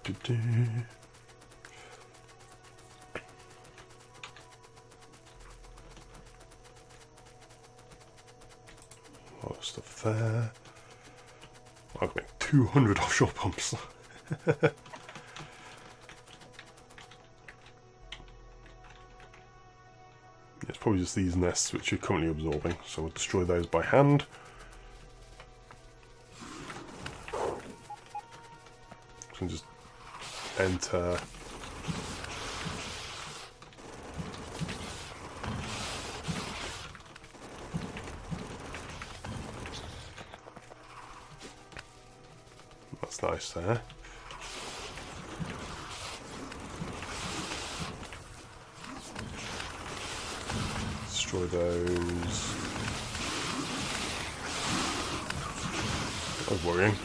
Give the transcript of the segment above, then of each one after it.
A lot of stuff there. I've made 200 offshore pumps. It's probably just these nests which are currently absorbing, so we'll destroy those by hand. So just enter. That's nice there. Destroy those. That was worrying.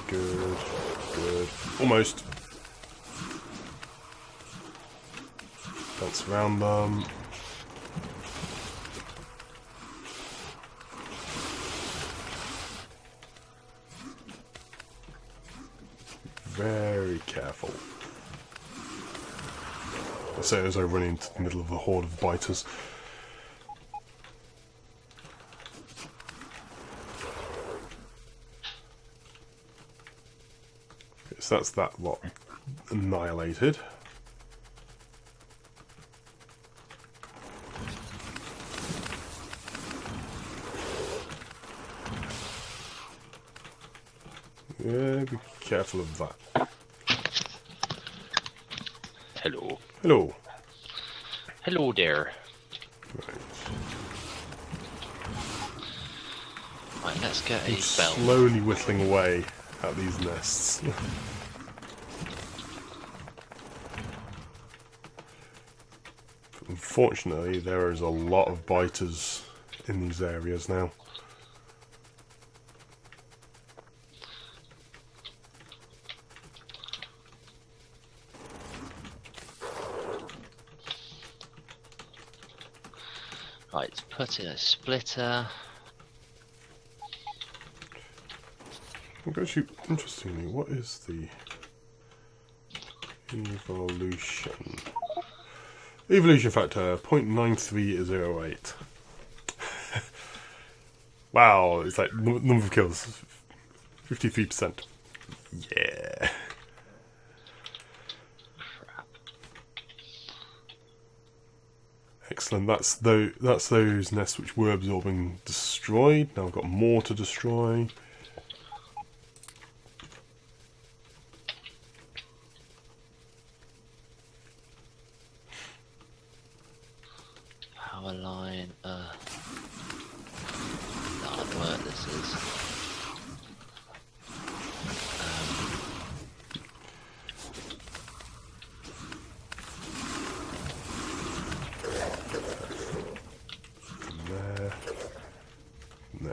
Good. Almost. Bounce around them. Very careful. I say as I run into the middle of a horde of biters. So that's that lot annihilated. Yeah, be careful of that. Hello. Hello. Hello there. Right, let's get a bell. Slowly whittling away at these nests. Unfortunately, there is a lot of biters in these areas now. Right, let's put in a splitter. Actually, interestingly, what is the evolution factor? 0.9308. Wow, it's like number of kills, 53%. Yeah. Excellent. That's those nests which were absorbing destroyed. Now we've got more to destroy. Power line. Hard work this is.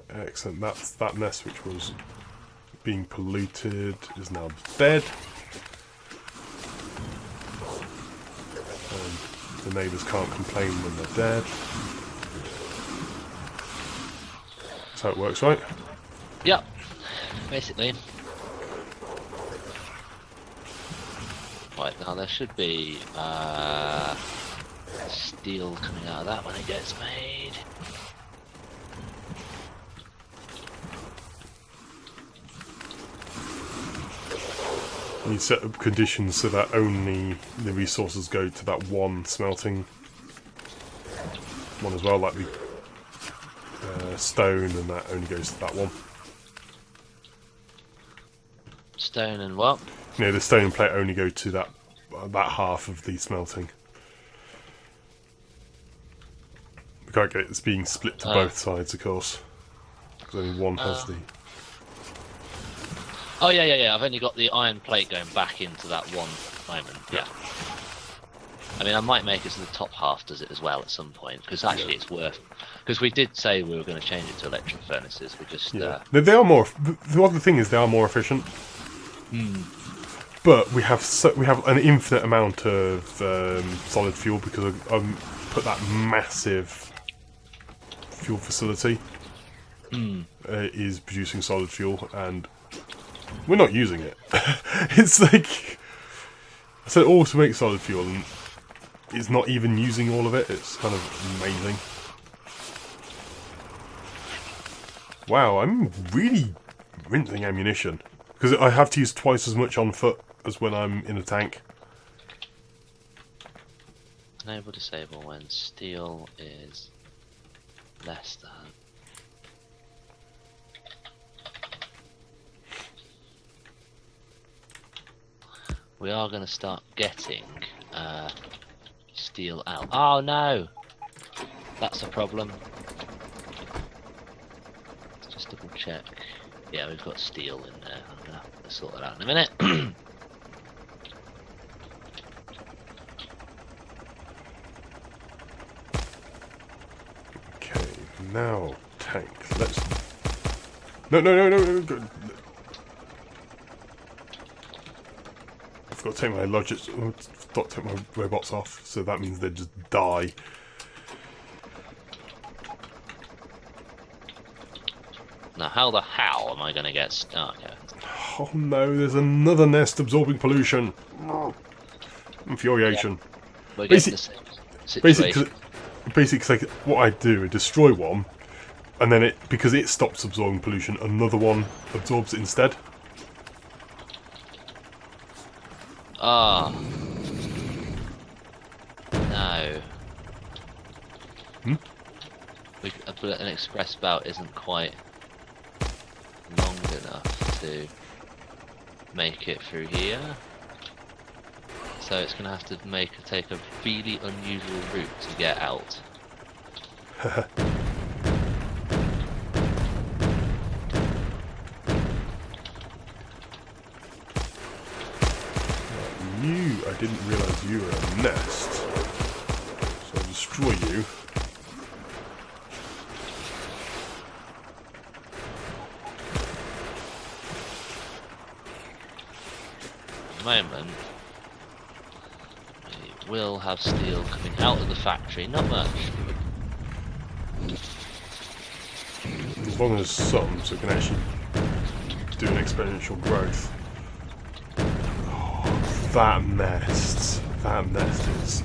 Excellent. That's that nest which was being polluted is now dead. And the neighbours can't complain when they're dead. That's how it works, right? Yep. Basically. Right, now there should be steel coming out of that when it gets made. You set up conditions so that only the resources go to that one smelting one as well, like the stone, and that only goes to that one. Stone and what? Yeah, the stone and plate only go to that half of the smelting. We can't get it's being split to both sides, of course, because only one has the. Oh yeah. I've only got the iron plate going back into that one moment. Yeah. I mean, I might make it so the top half does it as well at some point, because actually it's worth. Because we did say we were going to change it to electric furnaces. We just. Yeah. They are more. The other thing is they are more efficient. But we have an infinite amount of solid fuel because I put that massive fuel facility is producing solid fuel, and we're not using it. It's like I said, all to make solid fuel, and it's not even using all of it. It's kind of amazing. Wow, I'm really rinsing ammunition because I have to use twice as much on foot as when I'm in a tank. Enable disable when steel is less than. We are going to start getting steel out. Oh no! That's a problem. Let's just double check. Yeah, we've got steel in there. I'm going to have to sort that out in a minute. Okay, now tank. Let's. No. I've got to take my logics. I've got to take my robots off, so that means they just die. Now, how the hell am I going to get stuck? Okay. Oh no, there's another nest absorbing pollution. Infuriation. Yeah. We're getting the same situation. Basically, like, what I do is destroy one, and then because it stops absorbing pollution, another one absorbs it instead. Ah. No. But an express bout isn't quite long enough to make it through here. So it's going to have to take a really unusual route to get out. I didn't realise you were a nest. So I'll destroy you. At the moment, we will have steel coming out of the factory, not much. As long as some, so it can actually do an exponential growth. Oh, that nest is...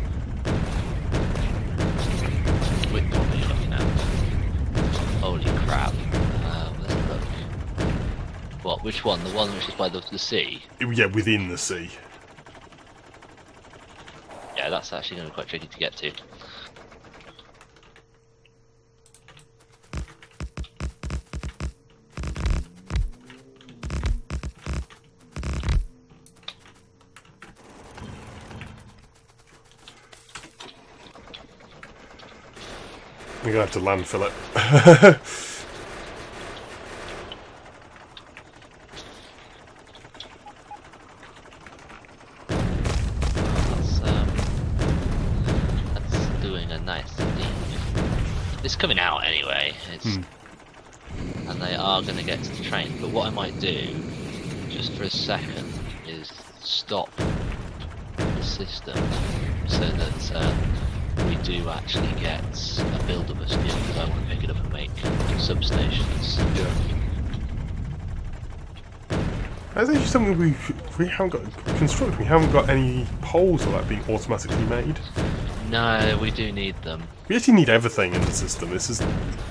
Which one are you looking at? Holy crap. Let's look. What, which one? The one which is by the sea? Yeah, within the sea. Yeah, that's actually going to be quite tricky to get to. We're going to have to landfill it. That's doing a nice thing. It's coming out anyway. And they are going to get to the train. But what I might do, just for a second, is stop the system so that we do actually get a build of a steel, because I want to pick it up and make substations. Yeah. That's actually something we haven't got constructed. We haven't got any poles of that being automatically made. No, we do need them. We actually need everything in the system.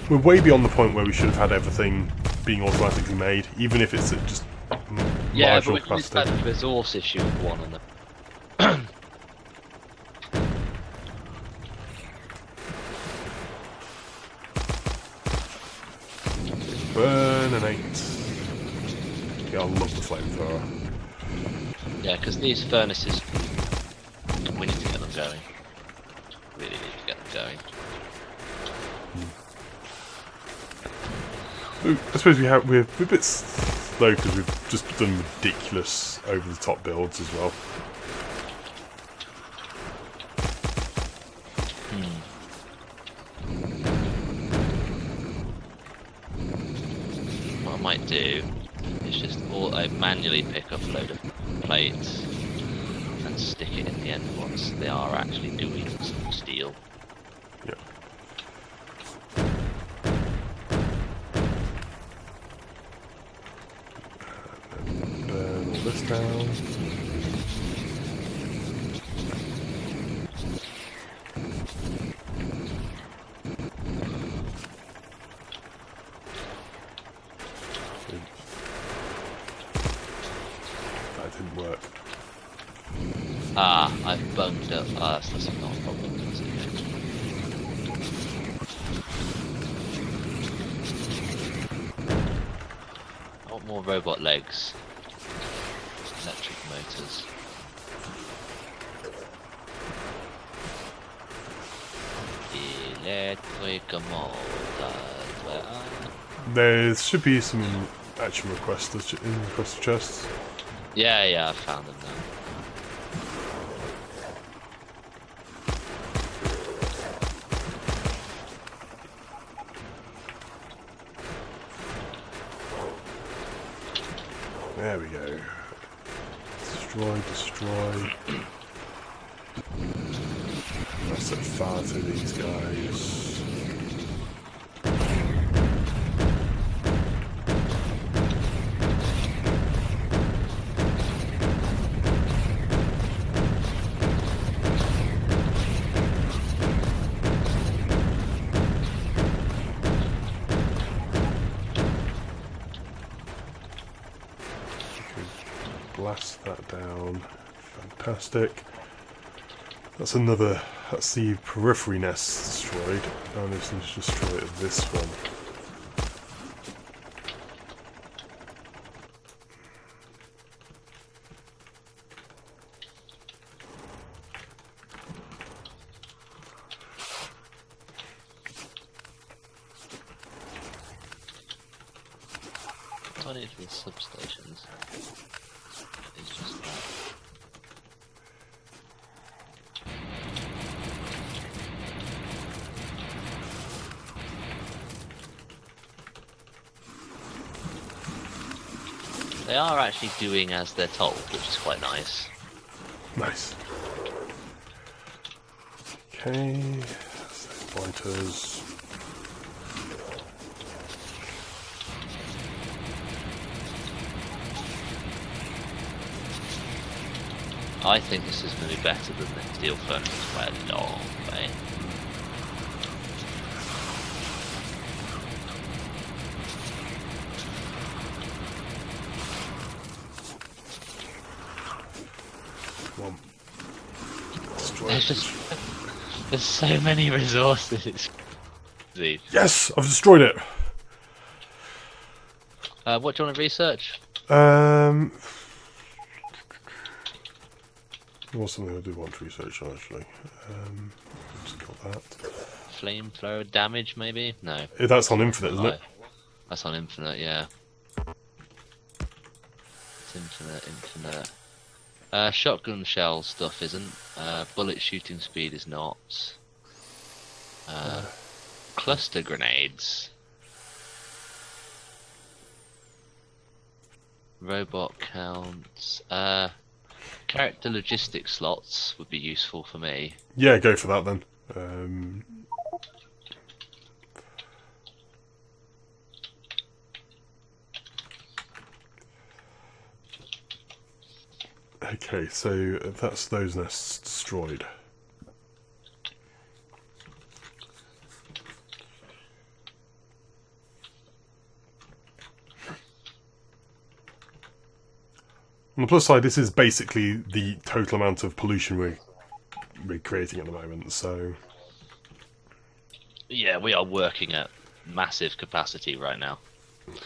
We're way beyond the point where we should have had everything being automatically made, even if it's at just marginal but we've capacity. had a resource issue with one on the. Burn an 8. Yeah, I love the flamethrower. Yeah, because these furnaces, we need to get them going. Really need to get them going. I suppose we're a bit slow because we've just done ridiculous over-the-top builds as well. What I might do is just thought I'd manually pick up a load of plates and stick it in the end once they are actually doing some steel. Yeah. And then all this down. That didn't work. Ah, I've bunged up. Ah, so that's not a problem. That's okay. I want more robot legs. Electric motors. Electric motors. Where are they? There should be some action requests in request chests. Yeah, I found them now. There we go. Destroy. Let's set fire to these guys. Blast that down. Fantastic. That's the periphery nest destroyed. Now I just need to destroy this one. I need the substations. It's just that. They are actually doing as they're told, which is quite nice. Nice. Okay. Fighters. I think this is going to be better than the steel furnace by a long way. Come on. There's so many resources. It's crazy. Yes! I've destroyed it! What do you want to research? What's something I do want to research on, actually? Just got that. Flamethrower damage, maybe? No. That's on infinite, isn't it? That's on infinite, yeah. It's infinite. Shotgun shell stuff isn't. Bullet shooting speed is not. Cluster grenades. Robot counts. Character logistics slots would be useful for me. Yeah, go for that then. Okay, so that's those nests destroyed. On the plus side, this is basically the total amount of pollution we're creating at the moment, so... Yeah, we are working at massive capacity right now.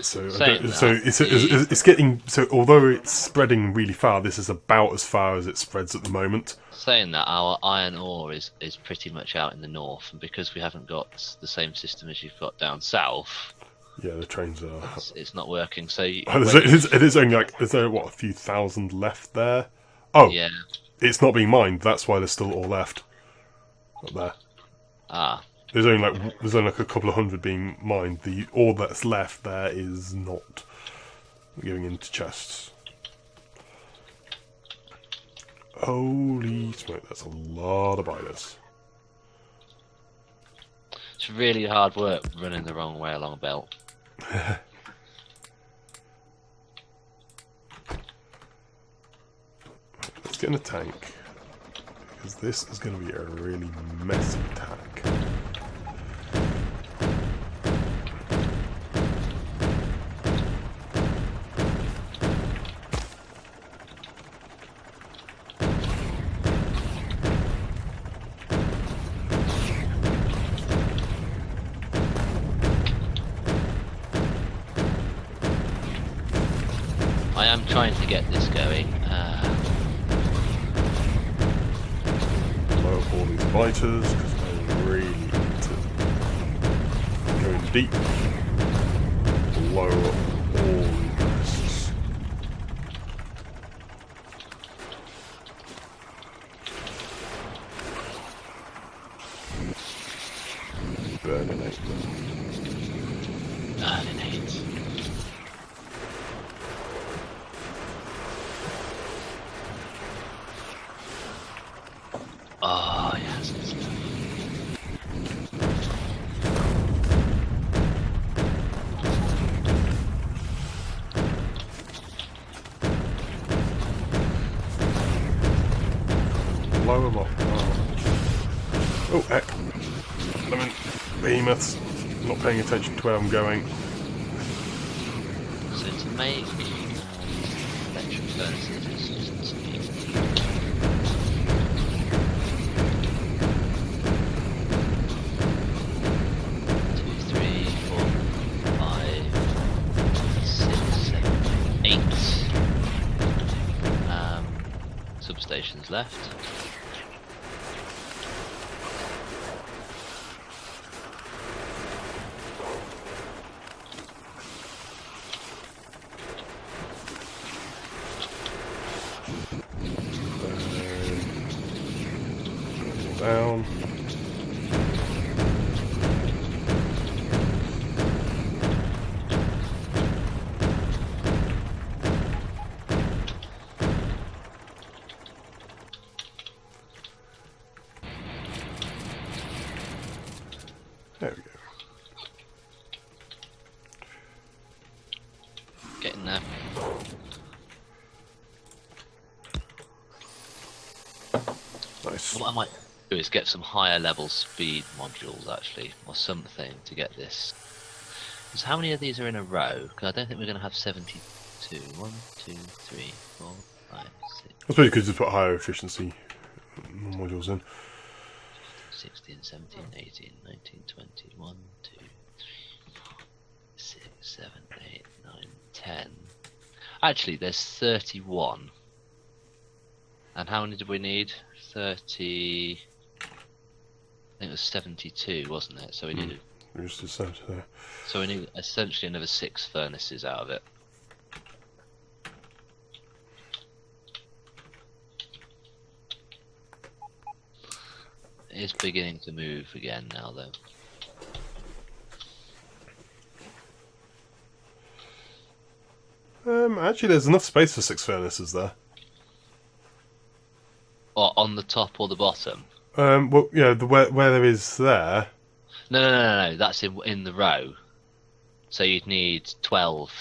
So Saying it's getting... So although it's spreading really far, this is about as far as it spreads at the moment. Saying that, our iron ore is pretty much out in the north, and because we haven't got the same system as you've got down south... Yeah, the trains are... It's not working, so... it is only like... Is there, what, a few thousand left there? Oh, yeah. It's not being mined, that's why there's still all left. Up there. Ah. There's only like a couple of hundred being mined. All that's left there is not going into chests. Holy smoke, that's a lot of biters. It's really hard work running the wrong way along a belt. Let's get in a tank, because this is going to be a really messy tank. I am trying to get this going. Blow up all these biters, because I really need to go in deep. Blow up all these nests. Burninate them. Burninate. Oh, yes. Blow them up. Oh, heck. Lemon behemoths. Not paying attention to where I'm going. So to make electric furnaces, it's just need 2, 3, 4, 5, 6, 7, 8 substations left. Down. There we go. Getting there. Nice. What I might do is get some higher level speed modules actually, or something to get this. Because how many of these are in a row? Because I don't think we're going to have 72. 1, 2, 3, 4, 5, 6, I suppose you could just put higher efficiency modules in. 16, 17, 18, 19, 20, 1, 2, 3, 4, 6, 7, 8, 9, 10. Actually, there's 31. And how many did we need? 30. I think it was 72, wasn't it? So we needed. So we need essentially another 6 furnaces out of it. It's beginning to move again now, though. Actually, there's enough space for 6 furnaces there. Or on the top or the bottom? Well, yeah, where there is there. No. That's in the row. So you'd need 12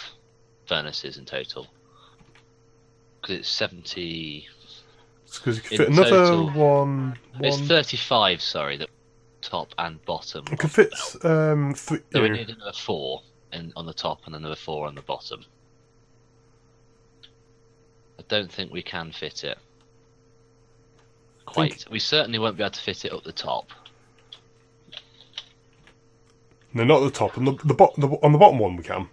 furnaces in total. Because it's 70. Because you could fit another total, one. It's 35, sorry, the top and bottom. You could fit 3. So we need another 4 on the top and another 4 on the bottom. I don't think we can fit it. Quite. We certainly won't be able to fit it up the top. No, not at the top. On the bottom one we can.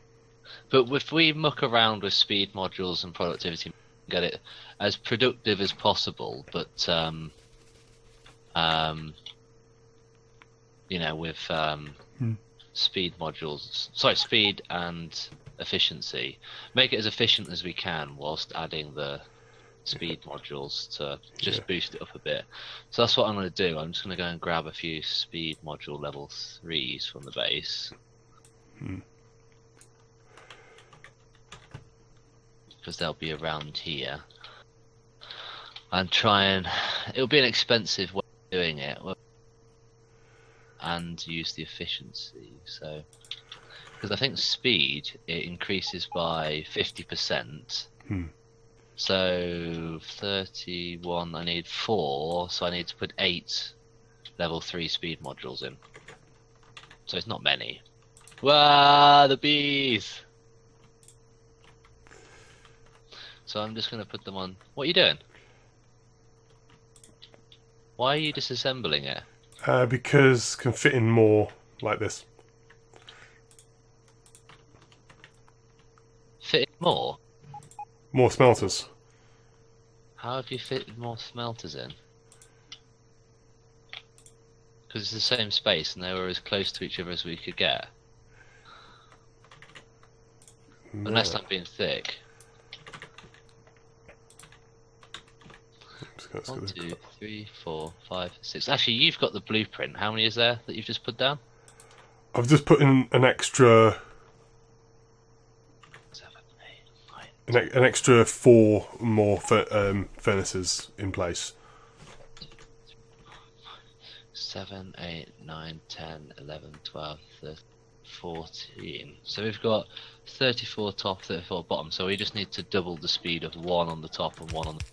But if we muck around with speed modules and productivity, get it as productive as possible, but you know, with speed modules, sorry, speed and efficiency, make it as efficient as we can whilst adding the speed modules to just boost it up a bit. So that's what I'm going to do. I'm just going to go and grab a few speed module level 3s from the base. because they'll be around here. And try and... It'll be an expensive way of doing it. And use the efficiency, so... Because I think speed, it increases by 50%. So 31, I need 4, so I need to put 8 level 3 speed modules in. So it's not many. Wow, the bees! So I'm just going to put them on... What are you doing? Why are you disassembling it? Because can fit in more like this. Fit in more? More smelters. How have you fitted more smelters in? Because it's the same space and they were as close to each other as we could get. No. Unless I'm being thick. 1, 2, 3, 4, 5, 6. Actually, you've got the blueprint. How many is there that you've just put down? I've just put in an extra... 7, 8, 9. An extra 4 more furnaces in place. 7, 8, 9, 10, 11, 12, 13, 14. So we've got 34 top, 34 bottom. So we just need to double the speed of 1 on the top and 1 on the...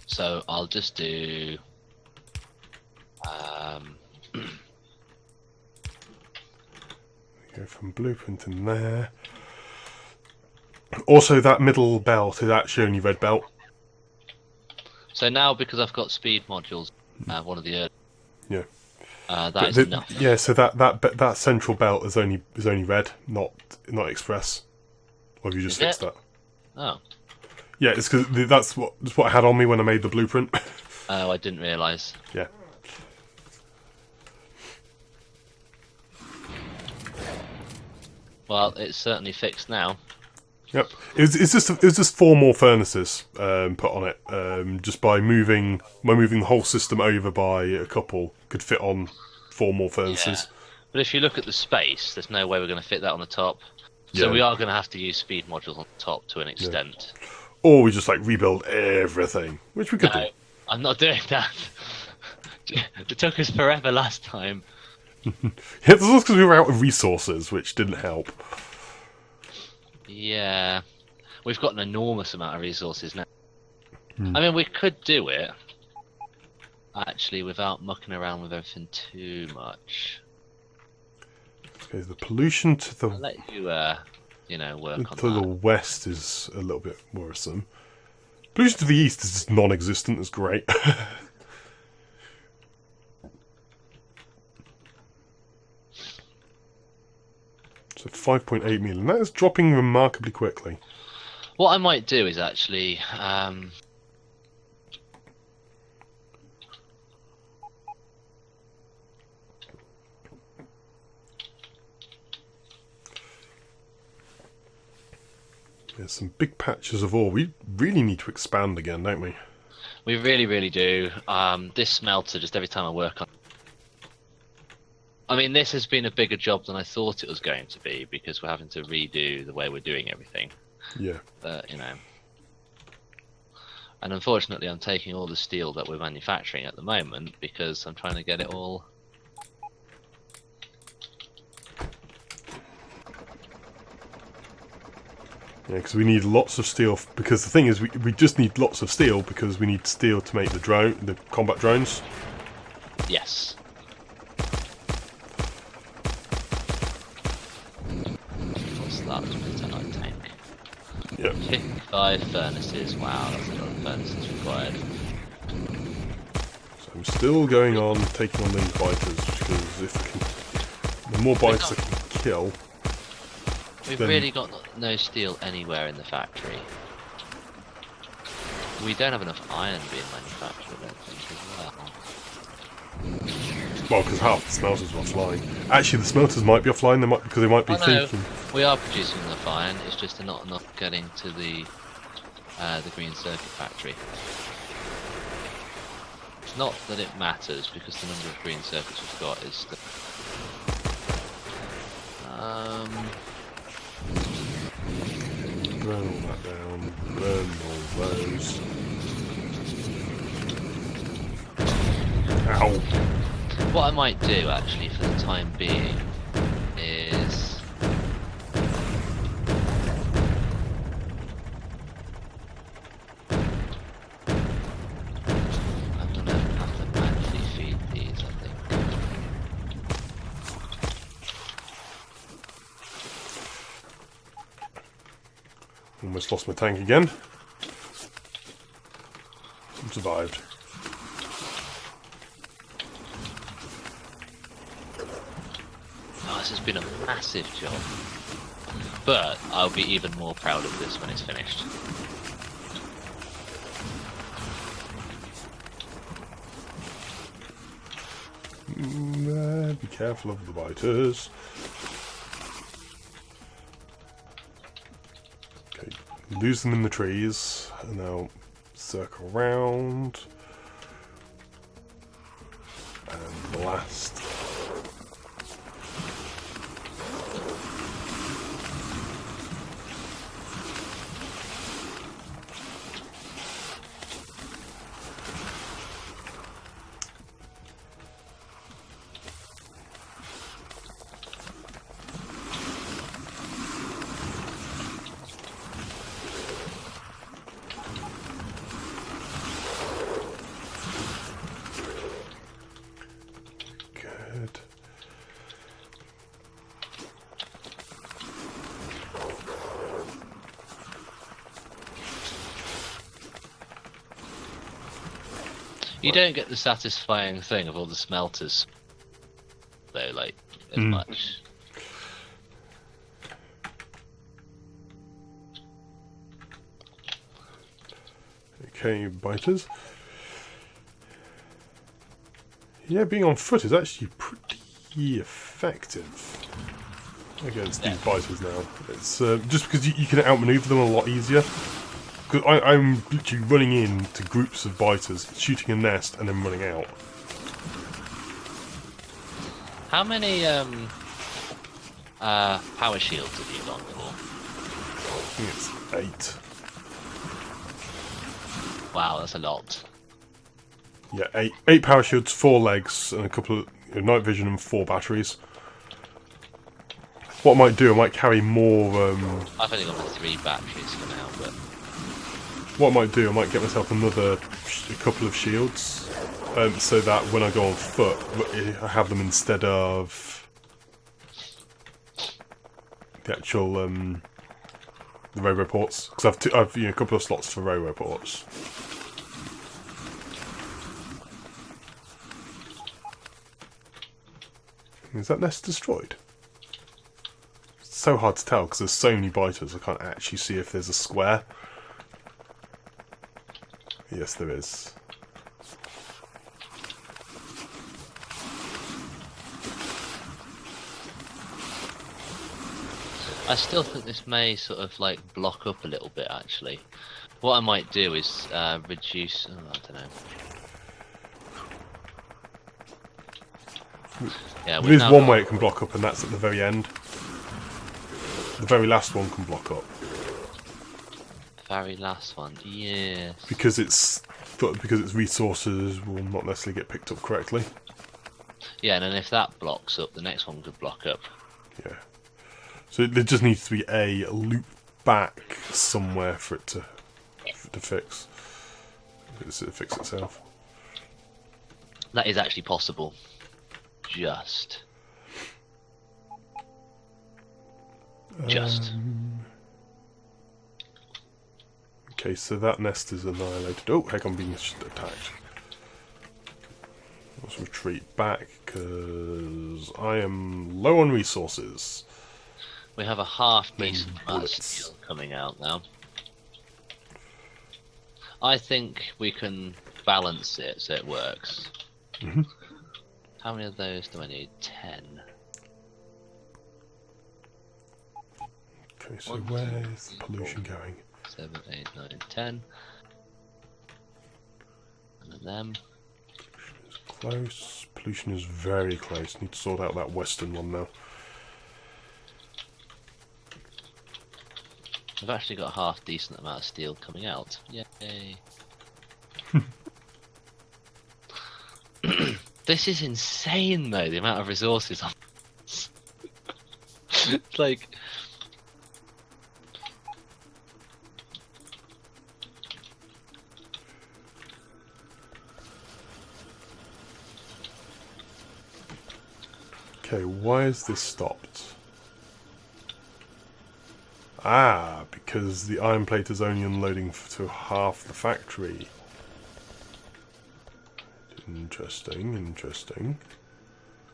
So I'll just do... Go from blueprint in there. Also, that middle belt is actually only red belt. So now, because I've got speed modules, one of the early... Yeah. That is enough. Yeah, so that central belt is only red, not express. Or have you just fixed that? Oh. Yeah, it's because that's what I had on me when I made the blueprint. Oh, I didn't realise. Yeah. Well, it's certainly fixed now. Yep. It was just 4 more furnaces put on it. Just by moving the whole system over by a couple, could fit on 4 more furnaces. Yeah. But if you look at the space, there's no way we're going to fit that on the top. So we are going to have to use speed modules on the top to an extent. Yeah. Or we just like rebuild everything, which we could do. I'm not doing that. It took us forever last time. Yeah, that's also because we were out of resources, which didn't help. Yeah, we've got an enormous amount of resources now. I mean, we could do it, actually, without mucking around with everything too much. Okay, the pollution to the... I'll let you, work on to the that. west is a little bit worrisome. Pollution to the east is just non-existent. It's great. So 5.8 million. That is dropping remarkably quickly. What I might do is actually... There's some big patches of ore. We really need to expand again, don't we? We really, really do. This smelter, just every time I work on... I mean, this has been a bigger job than I thought it was going to be, because we're having to redo the way we're doing everything. Yeah. But, And unfortunately, I'm taking all the steel that we're manufacturing at the moment, because I'm trying to get it all... Yeah, because we need lots of steel. Because the thing is, we just need lots of steel because we need steel to make the combat drones. Yes. What's that? Anti tank. Yep. 55 furnaces. Wow, that's a lot of furnaces required. So I'm still going on taking on these biters because the more biters I can kill. We've really got no steel anywhere in the factory. We don't have enough iron being manufactured, I don't think, as well. Well, because half the smelters are offline. Actually, the smelters might be offline. Because they might be thinking. We are producing enough iron. It's just not enough getting to the green circuit factory. It's not that it matters because the number of green circuits we've got is still. Burn all that down. Burn all those. Ow! What I might do actually for the time being is I'm gonna have to manually feed these, I think. Almost lost my tank again. Survived. Oh, this has been a massive job. But I'll be even more proud of this when it's finished. Be careful of the biters. Okay, lose them in the trees, and now circle around and blast. Good. You don't get the satisfying thing of all the smelters, though, like, as much. Okay, biters. Yeah, being on foot is actually pretty effective against these biters now. It's just because you can outmaneuver them a lot easier. Because I'm literally running into groups of biters, shooting a nest, and then running out. How many power shields have you gone for? I think it's 8. Wow, that's a lot. Yeah, 8 power shields, 4 legs, and a couple of night vision and 4 batteries. What I might do, I might carry more. I've only got my 3 batteries for now, but What I might do, I might get myself a couple of shields, so that when I go on foot, I have them instead of the actual the railway ports. Because I've a couple of slots for railway ports. Is that nest destroyed? It's so hard to tell because there's so many biters. I can't actually see if there's a square. Yes, there is. I still think this may sort of like block up a little bit actually. What I might do is reduce, I don't know. Yeah, there is one way it can block up, and that's at the very end. The very last one can block up. Very last one, yes. Because its resources will not necessarily get picked up correctly. Yeah, and then if that blocks up, the next one could block up. Yeah. So there just needs to be a loop back somewhere for it to fix. It fix itself. That is actually possible. Just. Okay, so that nest is annihilated. Oh, heck, I'm being attacked. Let's retreat back, because I am low on resources. We have a half decent bullets. steel coming out now. I think we can balance it so it works. Mm-hmm. How many of those do I need? 10. Okay, so where's the pollution going? 7, 8, 9, 10. And then them. Close. Pollution is very close. Need to sort out that western one now. I've actually got a half decent amount of steel coming out. Yay! This is insane, though. The amount of resources on this. It's like. Okay, why is this stopped? Ah, because the iron plate is only unloading to half the factory. Interesting, interesting.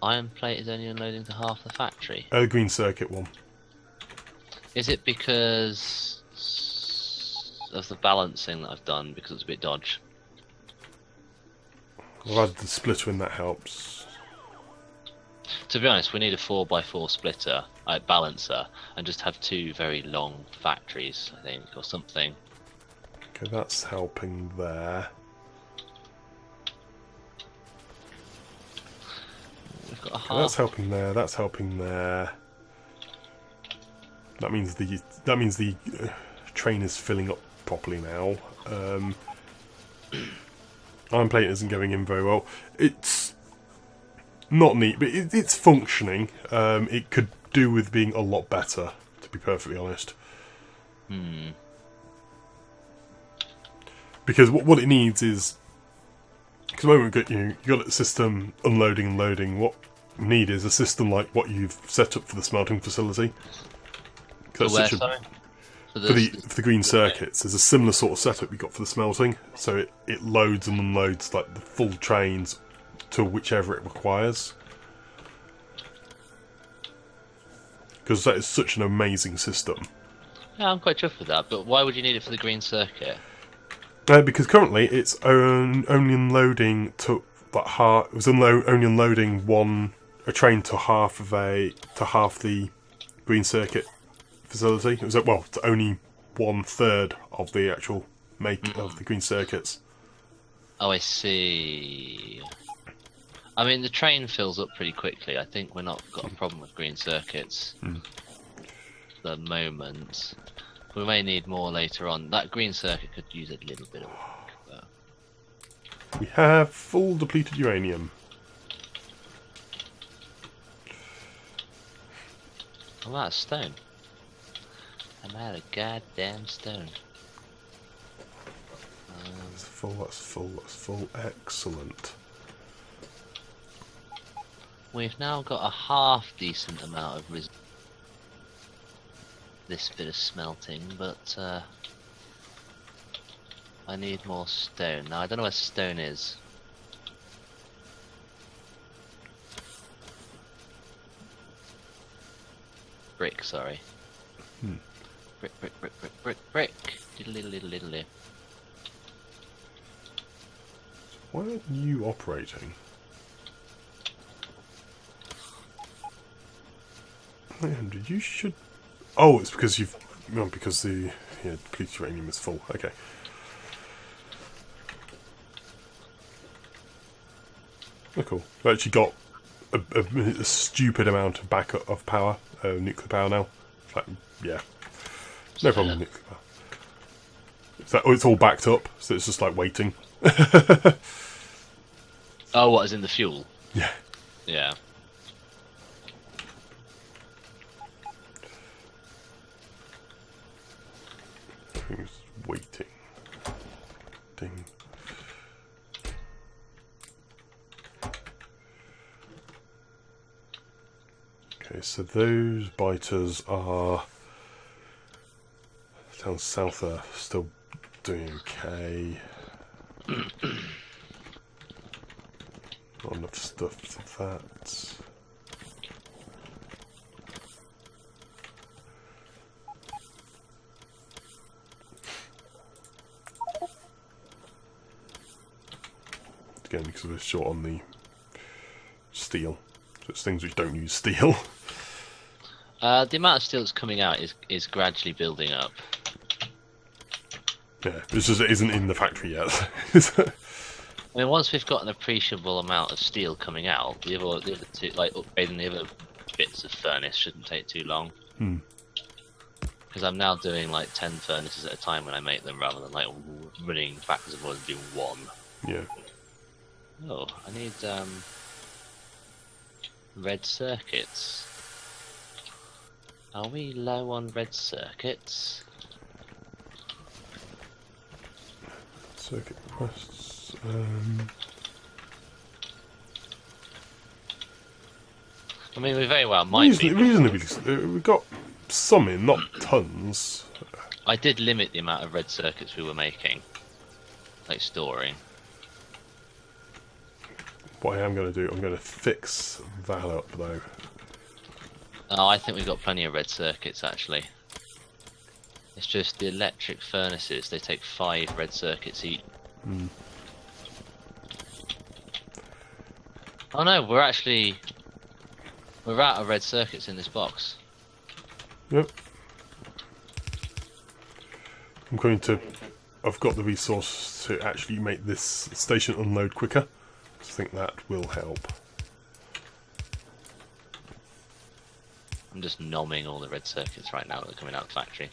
Iron plate is only unloading to half the factory. The green circuit one. Is it because of the balancing that I've done, because it's a bit dodge? I've added the splitter in, that helps. To be honest, we need a 4x4 splitter, balancer, and just have two very long factories, I think, or something. Okay, that's helping there. We've got a half. Okay, that's helping there. That's helping there. That means the train is filling up properly now. Iron plate isn't going in very well. It's not neat, but it's functioning. It could do with being a lot better, to be perfectly honest. Because what it needs is, because the moment you got the system unloading and loading. What you need is a system like what you've set up for the smelting facility. For where, sorry? For the green circuits, there's a similar sort of setup you got for the smelting. So it loads and unloads like the full trains to whichever it requires. Because that is such an amazing system. Yeah, I'm quite chuffed with that, but why would you need it for the green circuit? Because currently it's only unloading to that half. It was only unloading a train to half the green circuit facility. It was to only 1/3 of the actual of the green circuits. Oh, I see. I mean, the train fills up pretty quickly. I think we're not got a problem with green circuits at the moment. We may need more later on. That green circuit could use a little bit of work, but... We have full depleted uranium. I'm out of stone. I'm out of goddamn stone. That's full, that's full, that's full. Excellent. We've now got a half decent amount of this bit of smelting, but I need more stone. Now I don't know where stone is. Brick, sorry. Brick, brick, brick, brick, brick, brick. Diddle-diddle-diddle-diddle. Why aren't you operating? Did you should? Oh, it's because you've because the depleted uranium is full. Okay. Oh, cool. We've actually got a stupid amount of backup of power, nuclear power now. Like, yeah, no problem with nuclear power. It's all backed up, so it's just like waiting. Oh, what is in the fuel? Yeah. Yeah. Who's waiting? Ding. Okay, so those biters are down south are still doing okay. Not enough stuff for that. Again, because we're short on the steel. So it's things which don't use steel. The amount of steel that's coming out is gradually building up. Yeah, it's just it isn't in the factory yet. I mean, once we've got an appreciable amount of steel coming out, the other two, like upgrading the other bits of furnace, shouldn't take too long. Because I'm now doing like 10 furnaces at a time when I make them, rather than like running backwards and forwards and doing one. Yeah. Oh, I need red circuits. Are we low on red circuits? Circuit requests. I mean, we very well might be. Reasonably, we've got some in, not tons. I did limit the amount of red circuits we were making, like storing. What I am going to do, I'm going to fix that up though. Oh, I think we've got plenty of red circuits actually. It's just the electric furnaces, they take 5 red circuits each. Mm. Oh no, we're out of red circuits in this box. Yep. I've got the resource to actually make this station unload quicker. I think that will help. I'm just nomming all the red circuits right now that are coming out of the factory.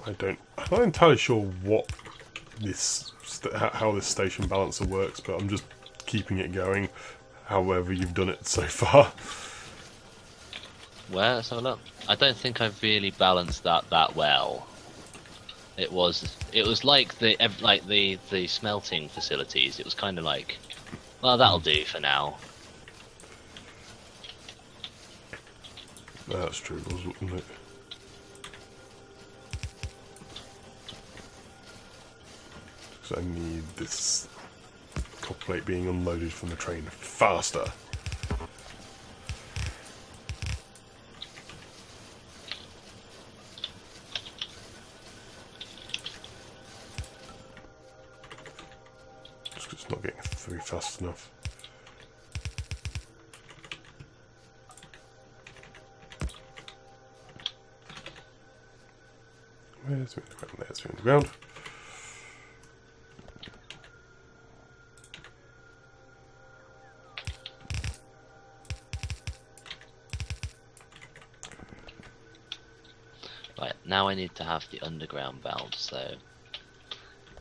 I'm not entirely sure what how this station balancer works, but I'm just keeping it going however you've done it so far. Well, let's have a look. I don't think I've really balanced that well. It was like the smelting facilities. It was kind of like, well, that'll do for now. That's true, wasn't it? So I need this copper plate being unloaded from the train faster. Just 'cause it's not getting through fast enough. Where's the ground? There's the ground. Right, now I need to have the underground valve, so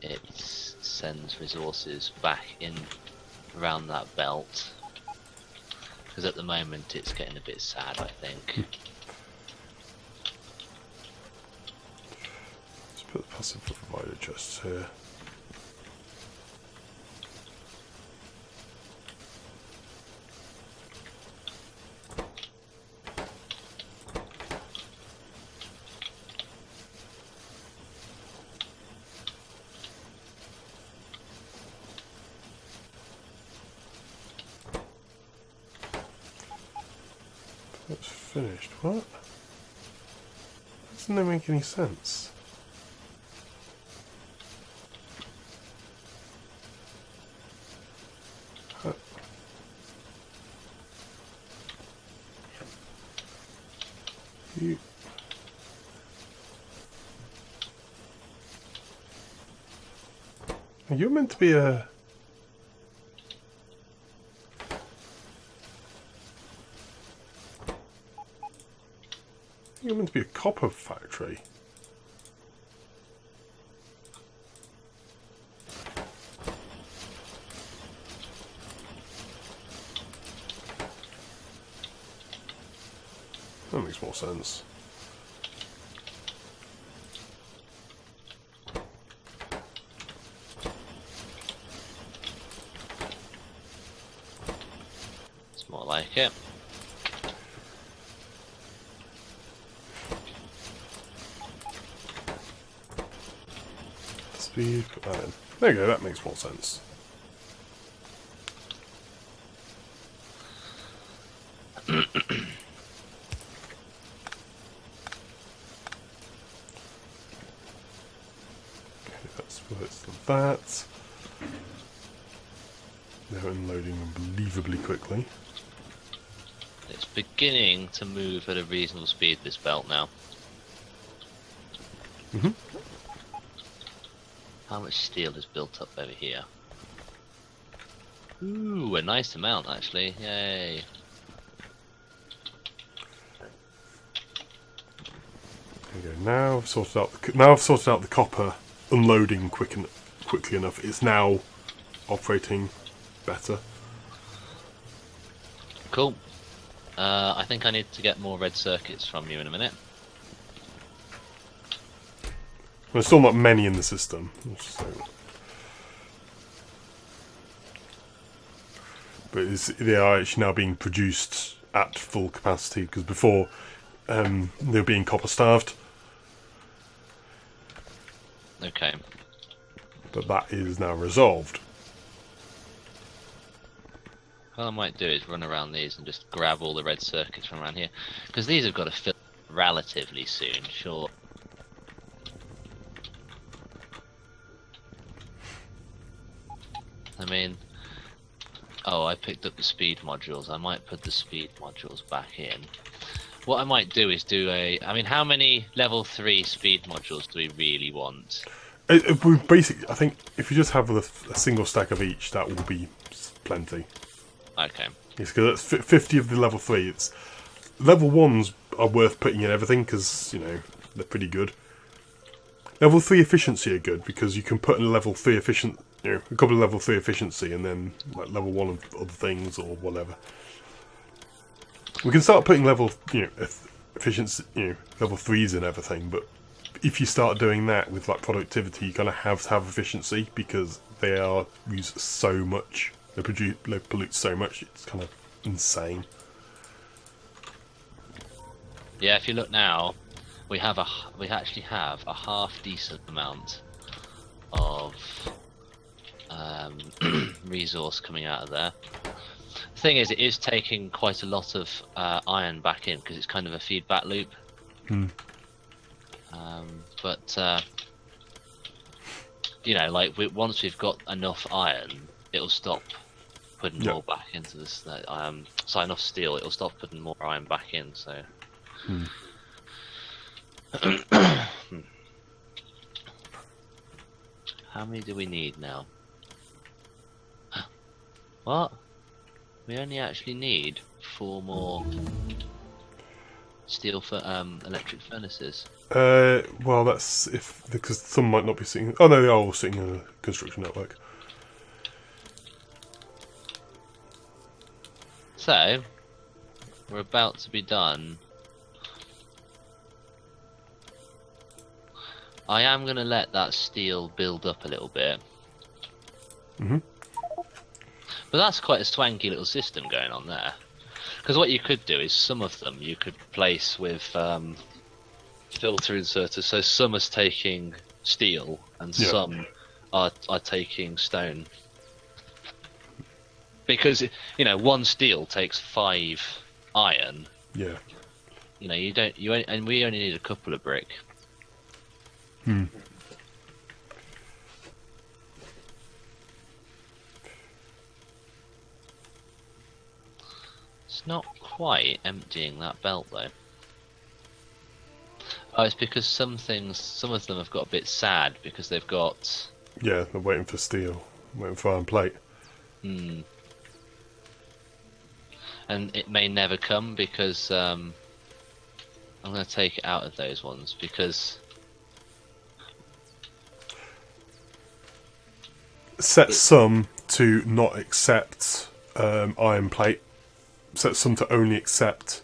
it sends resources back in around that belt. Because at the moment it's getting a bit sad, I think. Let's put the passive provider chests here. That's finished. What? That doesn't make any sense. You're meant to be a... You're meant to be a copper factory. That makes more sense. It's more like it. Speed, put that in. There you go, that makes more sense. That's that. They're unloading unbelievably quickly. It's beginning to move at a reasonable speed, this belt now. Mm-hmm. How much steel is built up over here? Ooh, a nice amount actually. Yay. There you go. Now I've sorted out the copper unloading quickly enough. It's now operating better. Cool. I think I need to get more red circuits from you in a minute. There's still not many in the system, so. But they are actually now being produced at full capacity, because before they were being copper starved. Okay. But that is now resolved. What I might do is run around these and just grab all the red circuits from around here, because these have got to fill relatively soon, sure. I mean, oh, I picked up the speed modules. I might put the speed modules back in. What I might do is I mean, how many level 3 speed modules do we really want? We basically, I think if you just have a single stack of each, that will be plenty. Okay. Yes, because that's 50 of the level 3. It's level 1s are worth putting in everything because, you know, they're pretty good. Level 3 efficiency are good because you can put in a level 3 a couple of level 3 efficiency and then like level 1 of other things or whatever. We can start putting level, efficiency, level 3s in everything, but if you start doing that with like productivity, you're gonna have to have efficiency because they use so much. They pollute so much. It's kind of insane. Yeah, if you look now, we actually have a half decent amount of resource coming out of there. The thing is, it is taking quite a lot of iron back in because it's kind of a feedback loop. But like once we've got enough iron, it'll stop putting more back into this. So enough steel, it'll stop putting more iron back in. So. How many do we need now? What? We only actually need 4 more steel for electric furnaces. Well, that's because some might not be sitting. Oh no, they are all sitting in a construction network. So we're about to be done. I am going to let that steel build up a little bit. But that's quite a swanky little system going on there. Because what you could do is some of them you could place with filter inserters. So some is taking steel and some are taking stone. Because, one steel takes 5 iron. Yeah. And we only need a couple of brick. It's not quite emptying that belt though. Oh, it's because some of them have got a bit sad because they've got. Yeah, they're waiting for steel, waiting for iron plate. And it may never come because I'm going to take it out of those ones because. Set some to not accept iron plate. Set some to only accept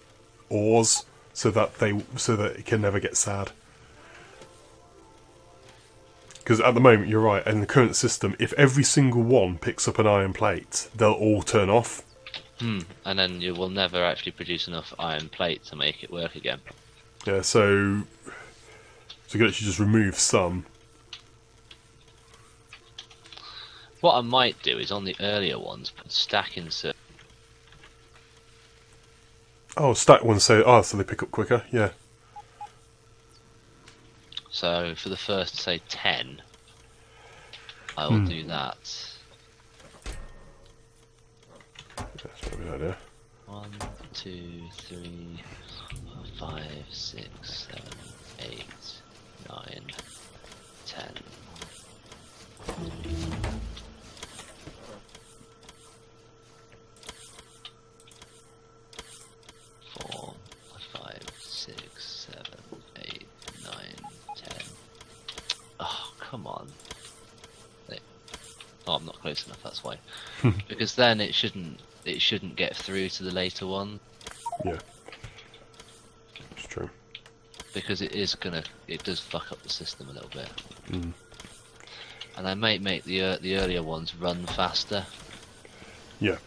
ores, so that it can never get sad. Because at the moment, you're right. In the current system, if every single one picks up an iron plate, they'll all turn off. And then you will never actually produce enough iron plate to make it work again. Yeah, so you can actually just remove some. What I might do is on the earlier ones put stack insert. Oh, stack ones so they pick up quicker. Yeah. So for the first, say 10, I will do that. That's not a good idea. 1, 2, 3, 4, 5, 6, 7, 8, 9, 10. come on. Oh, I'm not close enough. That's why. Because then it shouldn't get through to the later one. Yeah, it's true. Because it does fuck up the system a little bit. Mm. And I might make the earlier ones run faster. Yeah.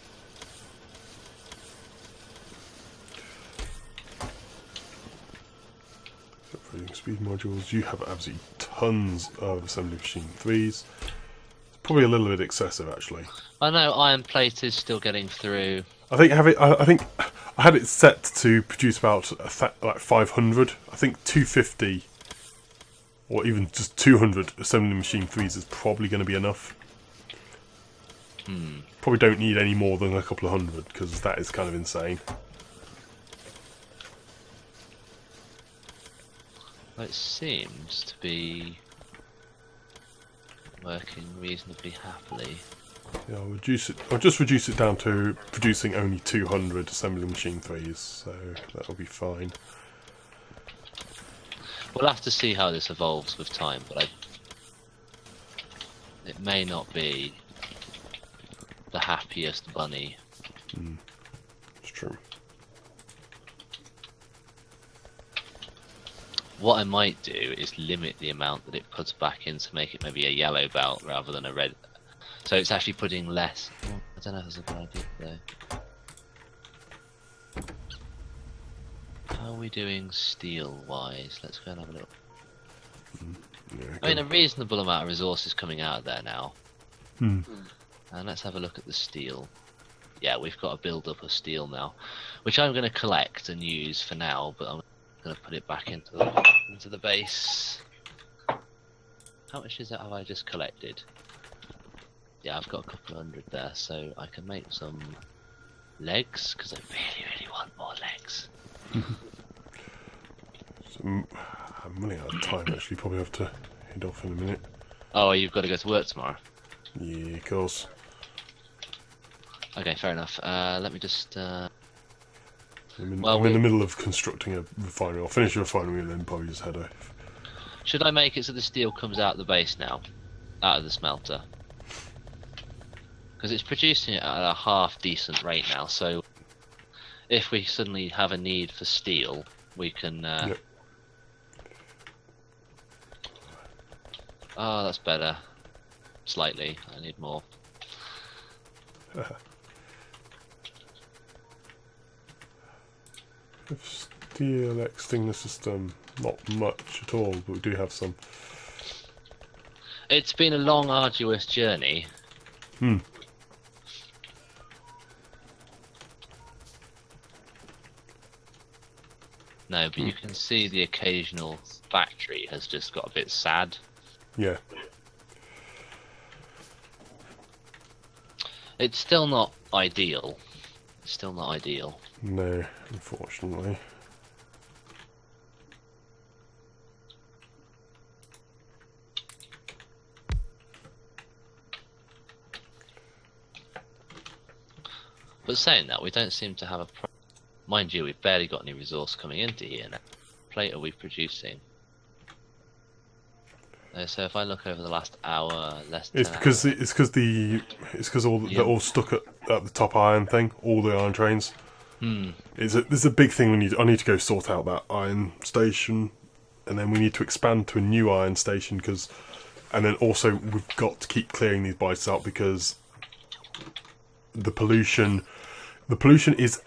Upgrading speed modules. You have absolutely tons of assembly machine 3s. Probably a little bit excessive, actually. I know iron plate is still getting through. I think I had it set to produce about like 500. I think 250 or even just 200 assembly machine 3s is probably going to be enough. Probably don't need any more than a couple of hundred, because that is kind of insane. Well, it seems to be working reasonably happily. Yeah, I'll just reduce it down to producing only 200 assembly machine 3s, so that'll be fine. We'll have to see how this evolves with time, but it may not be the happiest bunny. It's true. What I might do is limit the amount that it puts back in to make it maybe a yellow belt rather than a red. So it's actually putting less. Oh, I don't know if that's a good idea though. How are we doing steel wise? Let's go and have a look. Yeah, I mean, a reasonable amount of resources coming out of there now. And let's have a look at the steel. Yeah, we've got a build up of steel now, which I'm going to collect and use for now, but I'm going to put it back into the base. How much is that have I just collected? Yeah, I've got a couple of hundred there, so I can make some legs, because I really want more legs. So, I'm running out of time, actually. Probably have to head off in a minute. Oh, you've got to go to work tomorrow? Yeah, of course. Okay, fair enough. Let me just... I'm in the middle of constructing a refinery. I'll finish the refinery and then probably just head off. Should I make it so the steel comes out of the base now? Out of the smelter? Because it's producing it at a half-decent rate now, so... if we suddenly have a need for steel, we can... Yep. Oh, that's better. Slightly. I need more. Steel extinguisher system, not much at all, but we do have some. It's been a long, arduous journey. No, but you can see the occasional factory has just got a bit sad. Yeah. It's still not ideal. It's still not ideal. No, unfortunately. But saying that, we don't seem to have a problem. Mind you, we've barely got any resource coming into here now. What plate are we producing? So if I look over the last hour, less than it's because they're all stuck at the top iron thing, all the iron trains. There's a big thing I need to go sort out that iron station, and then we need to expand to a new iron station and then also we've got to keep clearing these bites out because the pollution is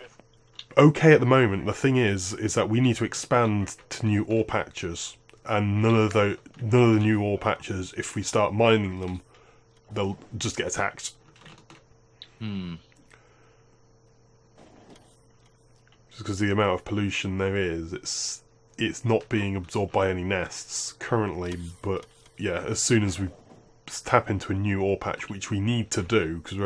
okay at the moment. The thing is that we need to expand to new ore patches. And none of the new ore patches, if we start mining them, they'll just get attacked. Just because the amount of pollution there is, it's not being absorbed by any nests currently. But yeah, as soon as we tap into a new ore patch, which we need to do because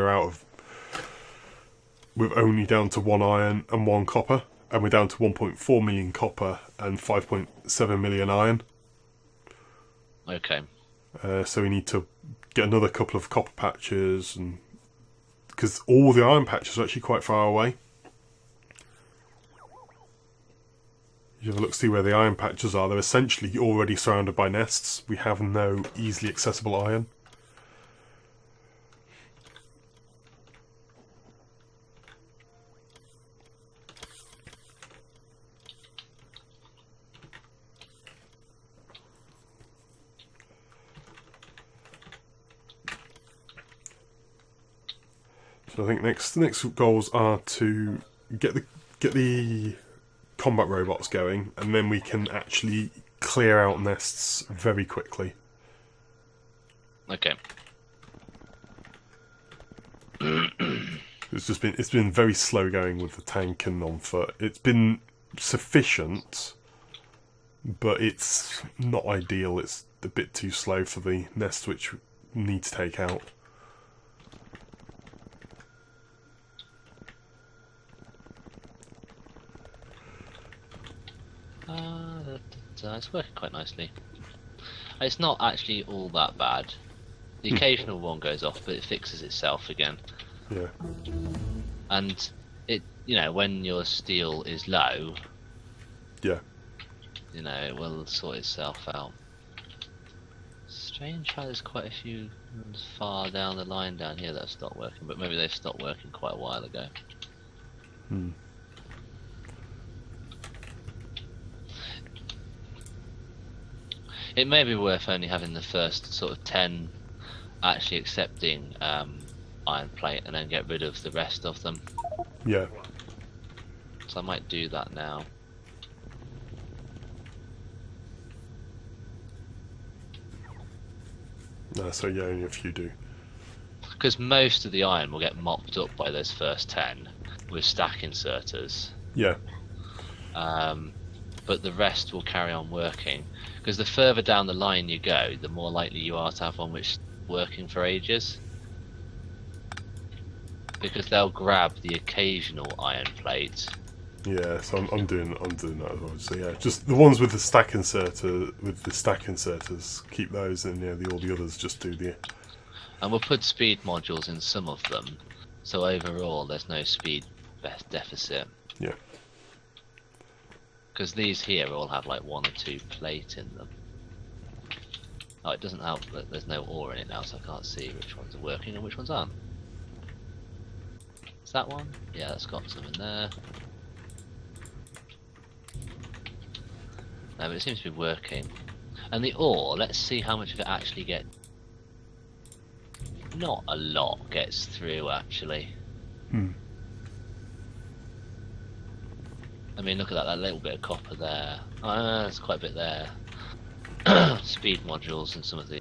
we're only down to 1 iron and 1 copper. And we're down to 1.4 million copper and 5.7 million iron. Okay. So we need to get another couple of copper patches, and because all the iron patches are actually quite far away. You have a look, see where the iron patches are. They're essentially already surrounded by nests. We have no easily accessible iron. So I think next goals are to get the combat robots going, and then we can actually clear out nests very quickly. Okay. It's been very slow going with the tank and on foot. It's been sufficient, but it's not ideal. It's a bit too slow for the nests which we need to take out. It's working quite nicely. It's not actually all that bad. The occasional one goes off, but it fixes itself again. Yeah. And it, when your steel is low, Yeah. it will sort itself out. Strange how there's quite a few ones far down the line down here that have stopped working, but maybe they've stopped working quite a while ago. Hmm. It may be worth only having the first sort of 10 actually accepting iron plate and then get rid of the rest of them. Yeah. So I might do that now. No, so yeah, only a few do. Because most of the iron will get mopped up by those first 10 with stack inserters. Yeah. But the rest will carry on working. Because the further down the line you go, the more likely you are to have one which is working for ages. Because they'll grab the occasional iron plate. Yeah, so I'm doing that as well. So yeah, just the ones with the stack inserters, keep those, and all the others just do the. And we'll put speed modules in some of them, so overall there's no speed deficit. Yeah. Because these here all have like 1 or 2 plate in them. Oh, it doesn't help that there's no ore in it now, so I can't see which ones are working and which ones aren't. Is that one? Yeah, that's got some in there. No, but it seems to be working. And the ore, let's see how much of it actually gets. Not a lot gets through, actually. Hmm. I mean, look at that little bit of copper there. There's quite a bit there. Speed modules and some of the.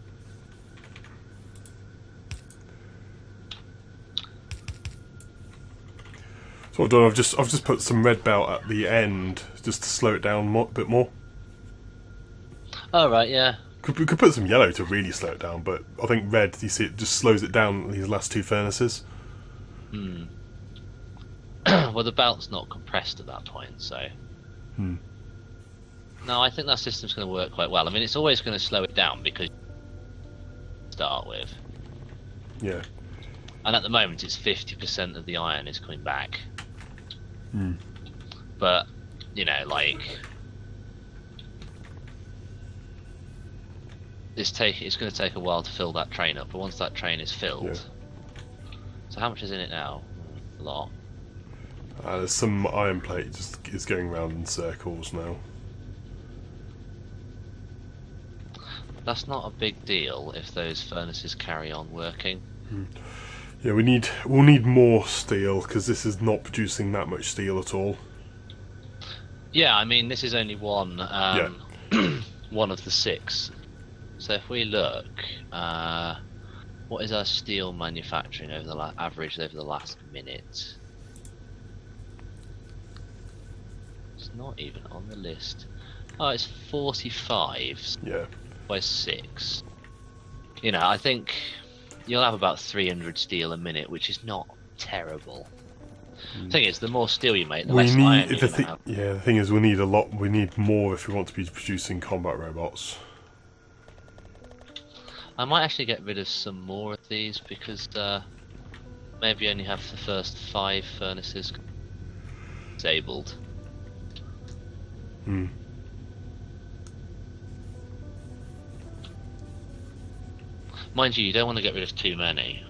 So what I've done, I've just put some red belt at the end just to slow it down a bit more. Oh right, yeah. We could put some yellow to really slow it down, but I think red, you see, it just slows it down these last 2 furnaces. Hmm. Well, the belt's not compressed at that point, so. Hmm. No, I think that system's going to work quite well. I mean, it's always going to slow it down because start with. Yeah. And at the moment, it's 50% of the iron is coming back. Hmm. But like. It's going to take a while to fill that train up, but once that train is filled. Yeah. So how much is in it now? A lot. There's some iron plate just is going around in circles now. That's not a big deal if those furnaces carry on working. Hmm. Yeah, we'll need more steel because this is not producing that much steel at all. Yeah, I mean this is only one Yeah. one of the 6. So if we look, what is our steel manufacturing over the average over the last minute? It's not even on the list. Oh, it's 45 Yeah. by 6. I think you'll have about 300 steel a minute, which is not terrible. The thing is, the more steel you make, the less iron you're gonna have. Yeah, the thing is, we need a lot. We need more if we want to be producing combat robots. I might actually get rid of some more of these because maybe only have the first 5 furnaces disabled. Hmm. Mind you don't want to get rid of too many.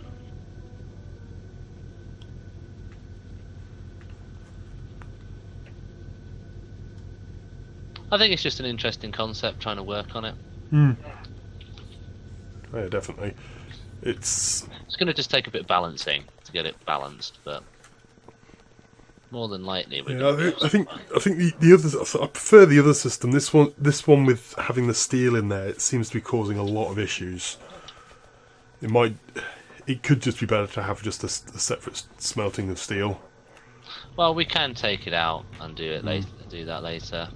I think it's just an interesting concept, trying to work on it. Hmm. Yeah, definitely. It's going to just take a bit of balancing to get it balanced, but more than likely we're going to be able to I think the other, I prefer the other system. This one with having the steel in there, it seems to be causing a lot of issues. It could just be better to have just a separate smelting of steel. Well, we can take it out and do it later. Do that later.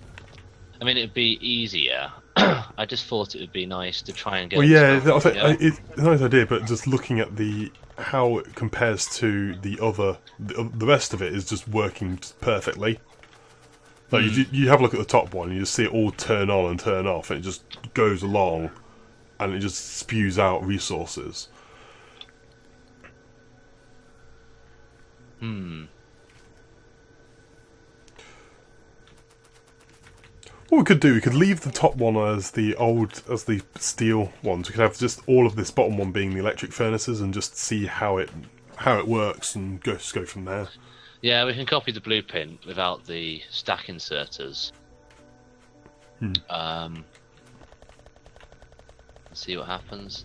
I mean, it'd be easier. I just thought it would be nice to try and get. Well, yeah, it's a nice idea, but just looking at how it compares to the rest of it is just working perfectly. Like you have a look at the top one, and you just see it all turn on and turn off, and it just goes along, and it just spews out resources. What we could do, we could leave the top one as the steel ones. We could have just all of this bottom one being the electric furnaces, and just see how it works, and go from there. Yeah, we can copy the blueprint without the stack inserters. See what happens.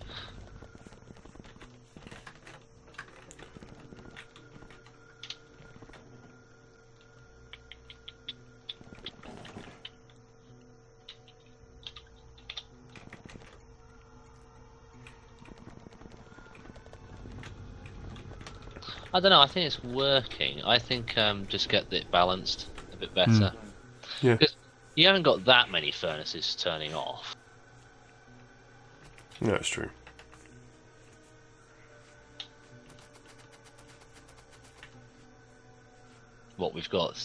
I don't know, I think it's working. I think just get it balanced a bit better. Yeah. Because you haven't got that many furnaces turning off. Yeah, that's true. What we've got...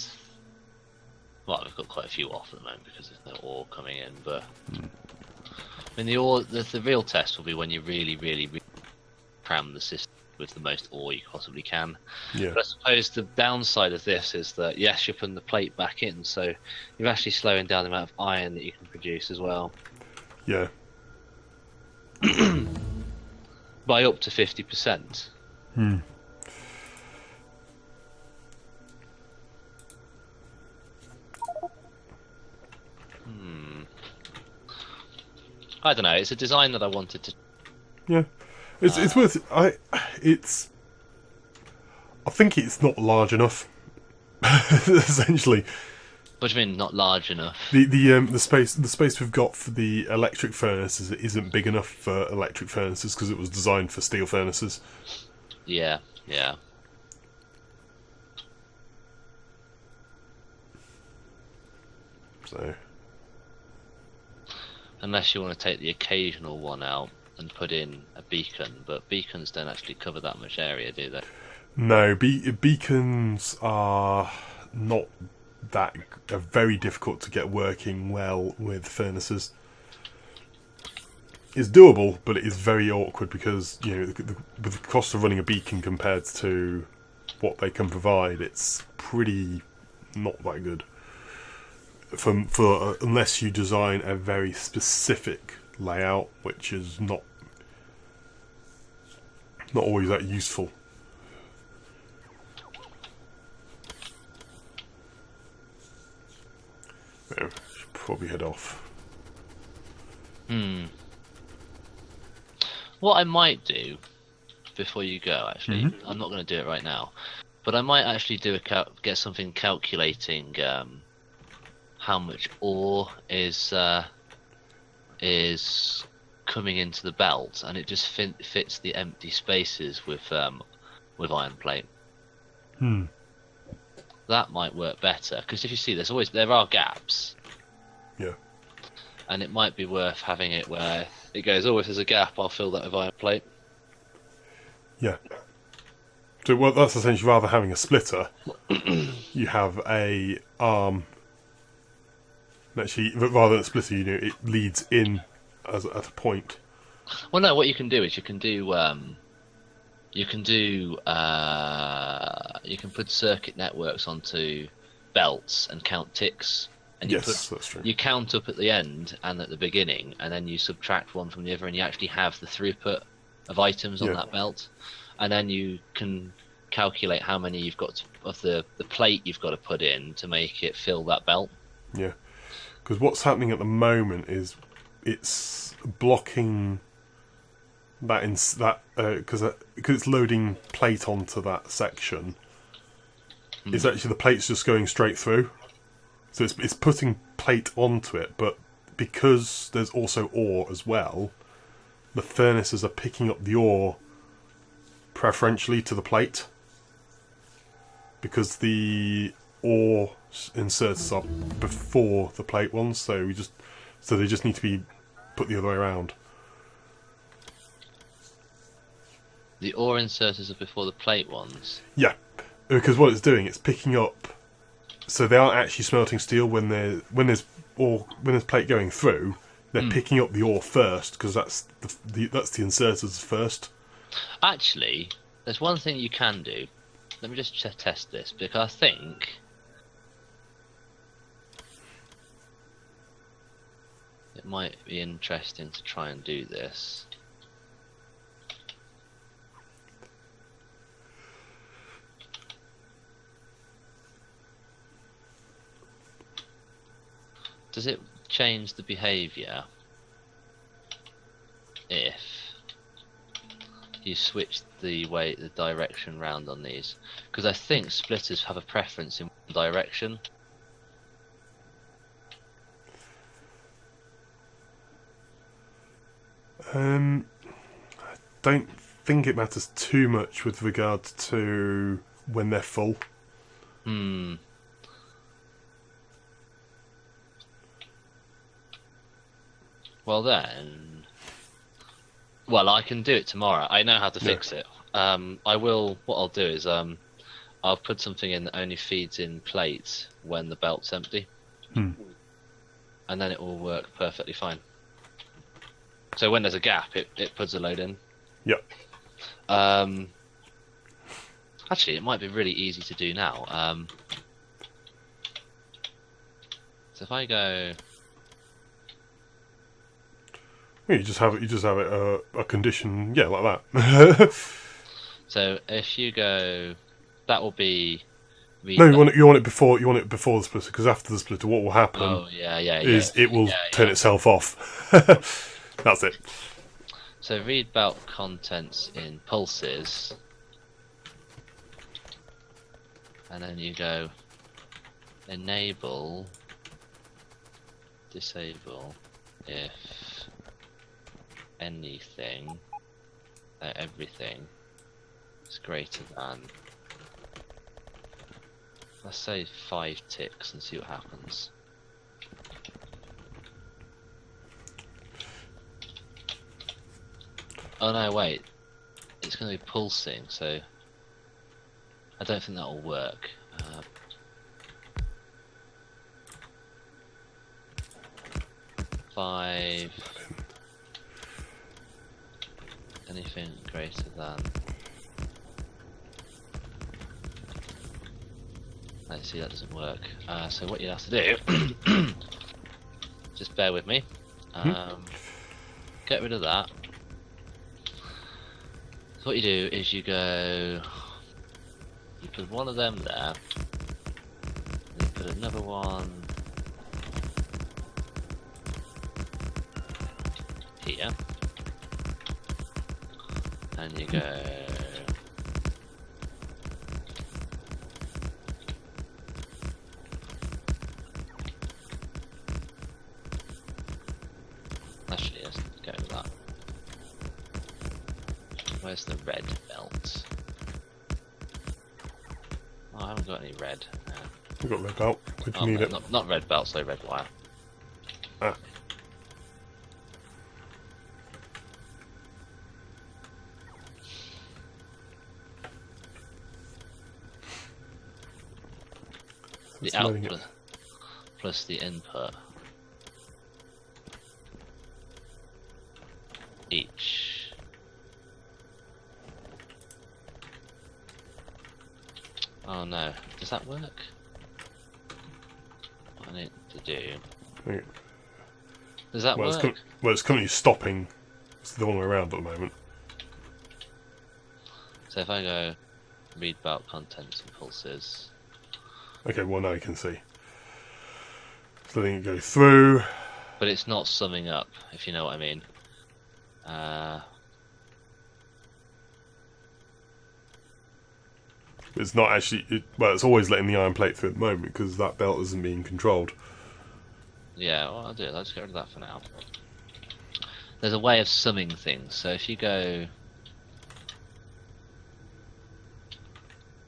Well, we've got quite a few off at the moment because there's no ore coming in, but... I mean, the real test will be when you really cram the system with the most ore you possibly can. Yeah. But I suppose the downside of this is that, yes, you're putting the plate back in, so you're actually slowing down the amount of iron that you can produce as well. Yeah. By up to 50%. I don't know, it's a design that I wanted to... Yeah. It's worth it. I think it's not large enough. Essentially, What do you mean, not large enough? the space we've got for the electric furnaces isn't big enough for electric furnaces because it was designed for steel furnaces. Yeah. So, Unless you want to take the occasional one out and put in a beacon, but beacons don't actually cover that much area, do they? no, beacons are not are very difficult to get working well with furnaces. It's doable, but it is very awkward because with the cost of running a beacon compared to what they can provide, it's pretty not that good. For unless you design a very specific layout, which is not always that useful. So, should probably head off. What I might do before you go, actually, I'm not going to do it right now, but I might actually do get something calculating how much ore is coming into the belt, and it just fits the empty spaces with iron plate. That might work better because if you see, there are gaps. Yeah. And it might be worth having it where it goes, if there's a gap, I'll fill that with iron plate. Yeah. So that's essentially, rather having a splitter, you have a arm. Actually, rather than a splitter, it leads in at a point. Well, no. What you can do is you can put circuit networks onto belts and count ticks and Yes, that's true. you count up at the end and at the beginning, and then you subtract one from the other, and you actually have the throughput of items on that belt, and then you can calculate how many you've got of the plate you've got to put in to make it fill that belt. Yeah, because what's happening at the moment is it's blocking that because it's loading plate onto that section. It's actually the plate's just going straight through, so it's putting plate onto it, but because there's also ore as well, the furnaces are picking up the ore preferentially to the plate, because the ore inserters are before the plate ones, so they just need to be put the other way around. The ore inserters are before the plate ones. Yeah, because what it's doing, it's picking up. So they aren't actually smelting steel when there's plate going through. They're picking up the ore first, because that's the inserters first. Actually, there's one thing you can do. Let me just test this, because I think it might be interesting to try and do this. Does it change the behaviour if you switch the direction round on these? Because I think splitters have a preference in one direction. I don't think it matters too much with regard to when they're full. Well then, I can do it tomorrow. I know how to fix it. I will. What I'll do is I'll put something in that only feeds in plates when the belt's empty, and then it will work perfectly fine. So when there's a gap, it puts a load in. Yep. Actually, it might be really easy to do now. So if I go. You just have it a condition, like that. So if you go, that will be. No, you want it before the splitter, because after the splitter, what will happen? Oh is it will turn itself off. That's it. So read belt contents in pulses, and then you go enable, disable if anything, everything is greater than, let's say 5 ticks and see what happens. Oh no, wait, it's going to be pulsing, so I don't think that will work. 5, anything greater than. Let's see, that doesn't work. So what you have to do, just bear with me. Get rid of that. So what you do is you put one of them there, then put another one here, and you go actually let's go with that. Where's the red belt? Oh, I haven't got any red. You've got red belt. Where do you need it? Not red belt, so red wire. Ah. The output plus the input. Each. Oh no, does that work? to do. Okay. Does that Well, work? it's currently stopping. It's the wrong way around at the moment. So if I go read bulk contents and pulses. Okay, well now you can see. So letting it go through. But it's not summing up, if you know what I mean. It's not actually. Well, it's always letting the iron plate through at the moment because that belt isn't being controlled. Yeah, well, I'll do it. I'll just get rid of that for now. There's a way of summing things. So if you go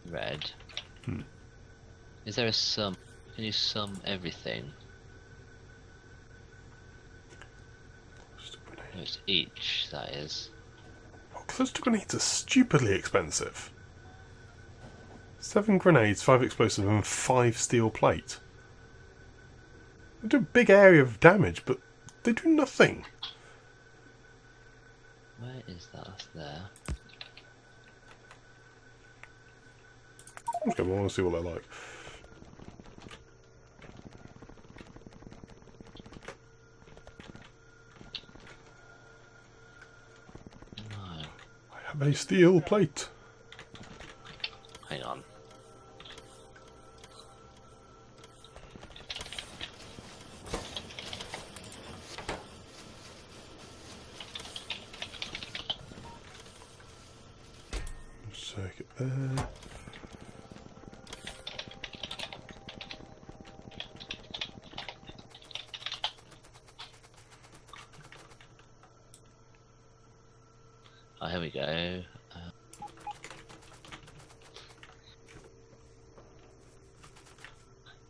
red, is there a sum? Can you sum everything? No, it's each, that is. Oh, cluster grenades are stupidly expensive. 7 grenades, 5 explosives, and 5 steel plate. They do a big area of damage, but they do nothing. Where is that? That's there. Okay, well, I want to see what they're like. No. I have a steel plate. Hang on. Circuit there. Oh, here we go.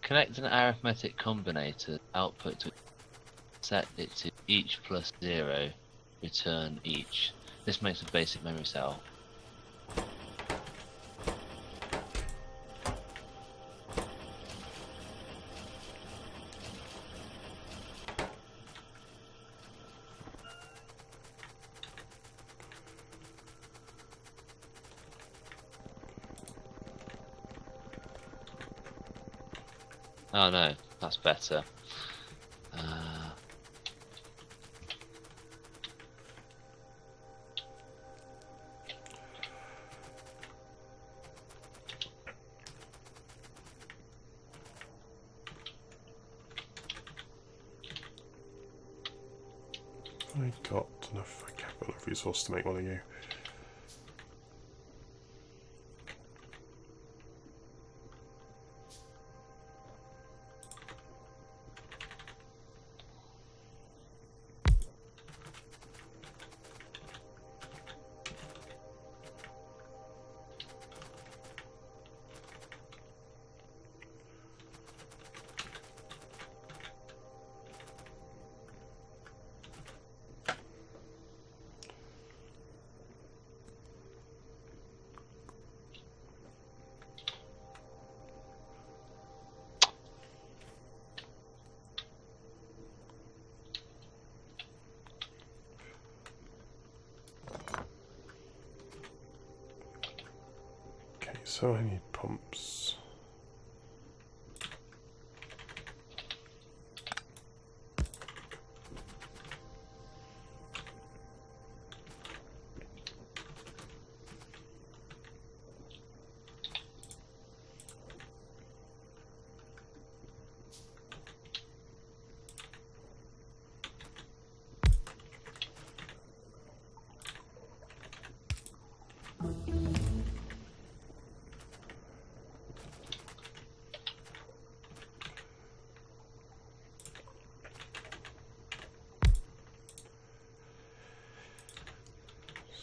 Connect an arithmetic combinator output to set it to each plus 0, return each. This makes a basic memory cell. Oh no, that's better. I got enough resource to make one of you. Okay, so I need pumps.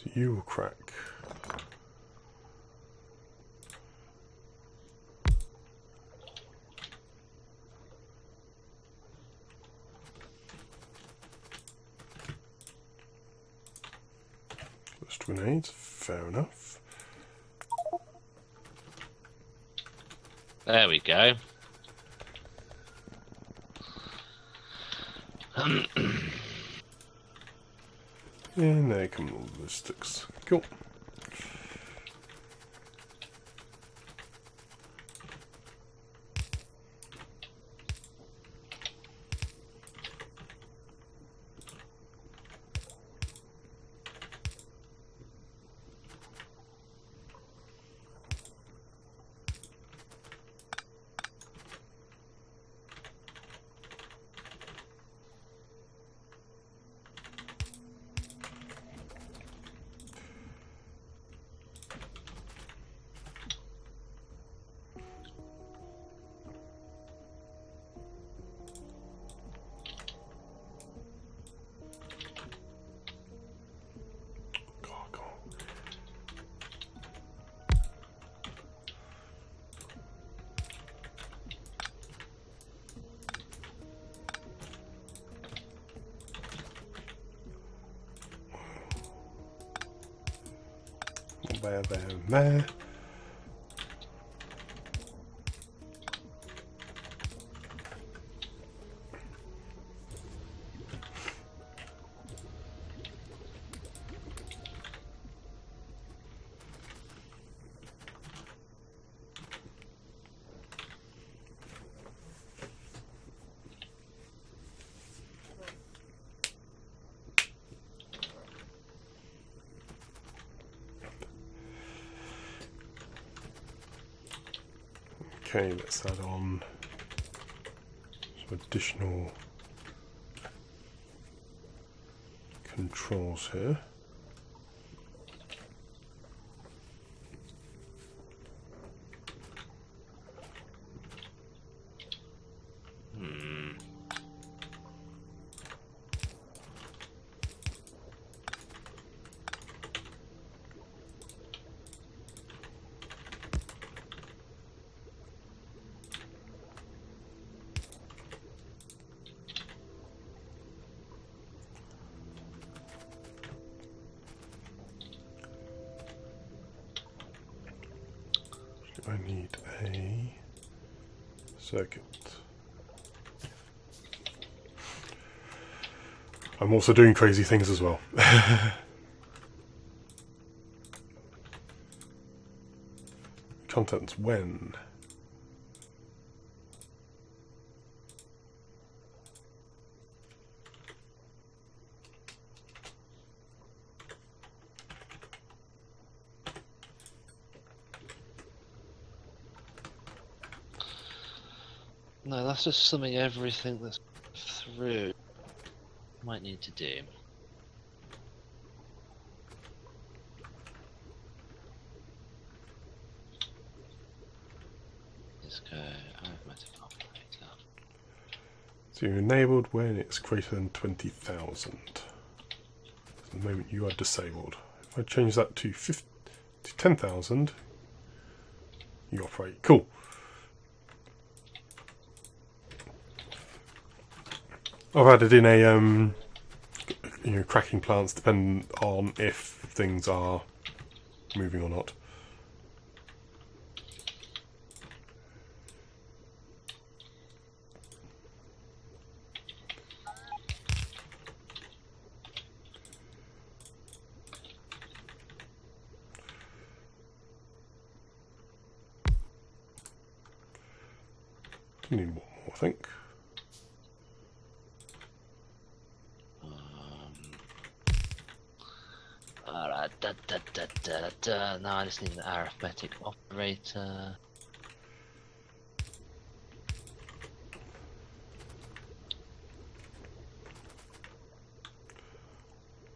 So you will crack. First grenades, fair enough. There we go. And there come all the ballistics. Cool. There, there, and there. Okay, let's add on some additional controls here. I need a circuit. I'm also doing crazy things as well. Contents when. No, that's just summing everything that's through. Might need to do. Let's go arithmetic operator. So you're enabled when it's greater than 20,000. At the moment you are disabled. If I change that to 10,000, you operate. Cool. I've added in a cracking plants depending on if things are moving or not. Need one more, I think. No, I just need an arithmetic operator.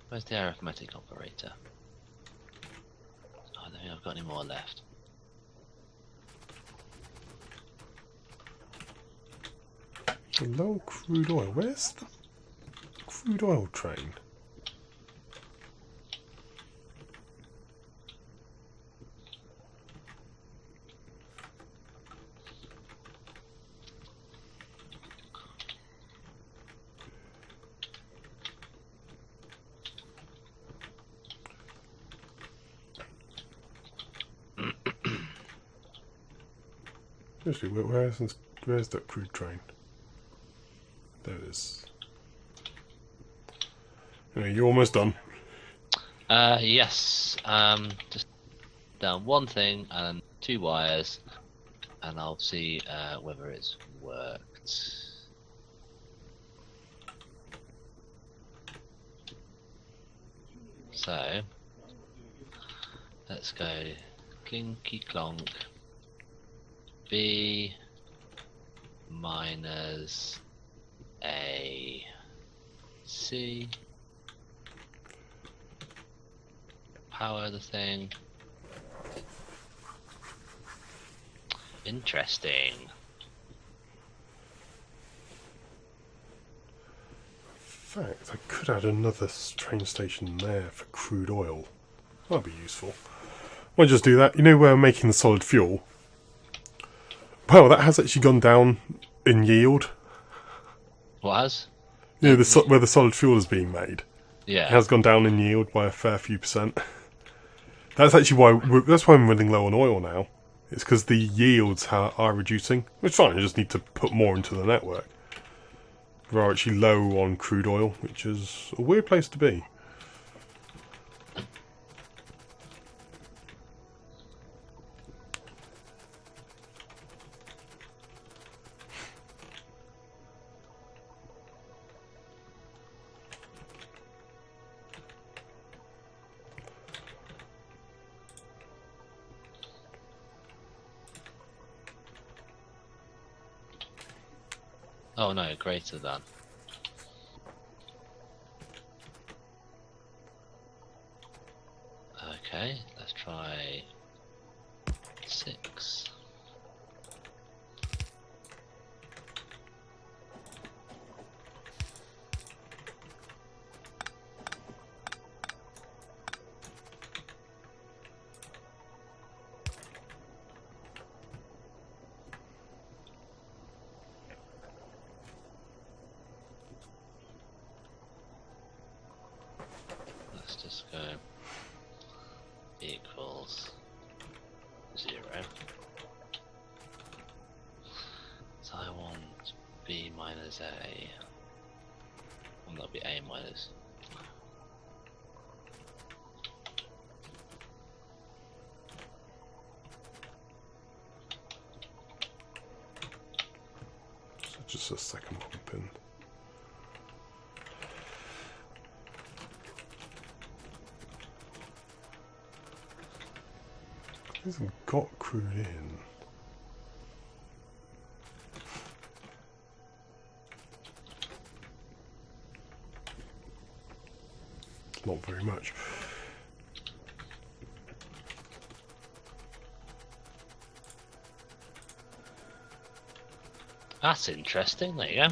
Where's the arithmetic operator? I don't think I've got any more left. Low crude oil. Where's the crude oil train? Seriously, where's that crude train? There it is. Anyway, you're almost done. Yes. Just down one thing and 2 wires, and I'll see whether it's worked. So let's go clinky clonk. B minus A C. Power the thing. Interesting. In fact, I could add another train station there for crude oil. That'd be useful. I'll just do that. You know where I'm making the solid fuel? Well, that has actually gone down in yield. What has? You know, where the solid fuel is being made. Yeah. It has gone down in yield by a fair few percent. That's actually why that's why I'm running low on oil now. It's because the yields are reducing. Which is fine. I just need to put more into the network. We're actually low on crude oil, which is a weird place to be. Oh no, greater than. Okay, let's try 6. Let's just go equals 0. So I want B minus A. And that'll be A minus. So just a second pump in. Hasn't got crude in. Not very much. That's interesting, there you go.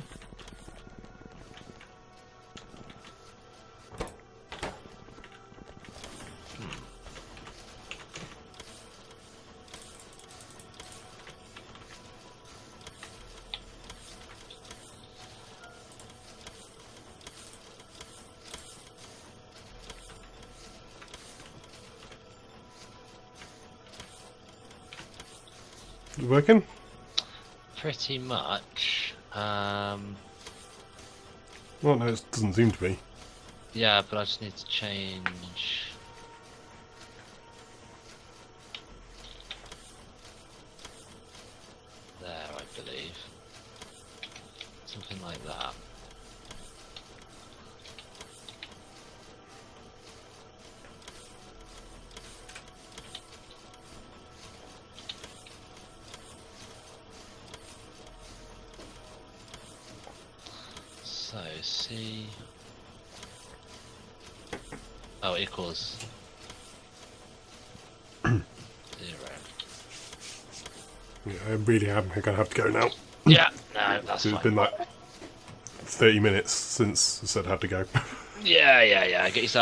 You working? Pretty much. Well, no, it doesn't seem to be. Yeah, but I just need to change. There, I believe. Something like that. So C equals 0. Yeah, I really am going to have to go now. Yeah, no, that's It's fine. been like 30 minutes since I said I had to go. Yeah, get yourself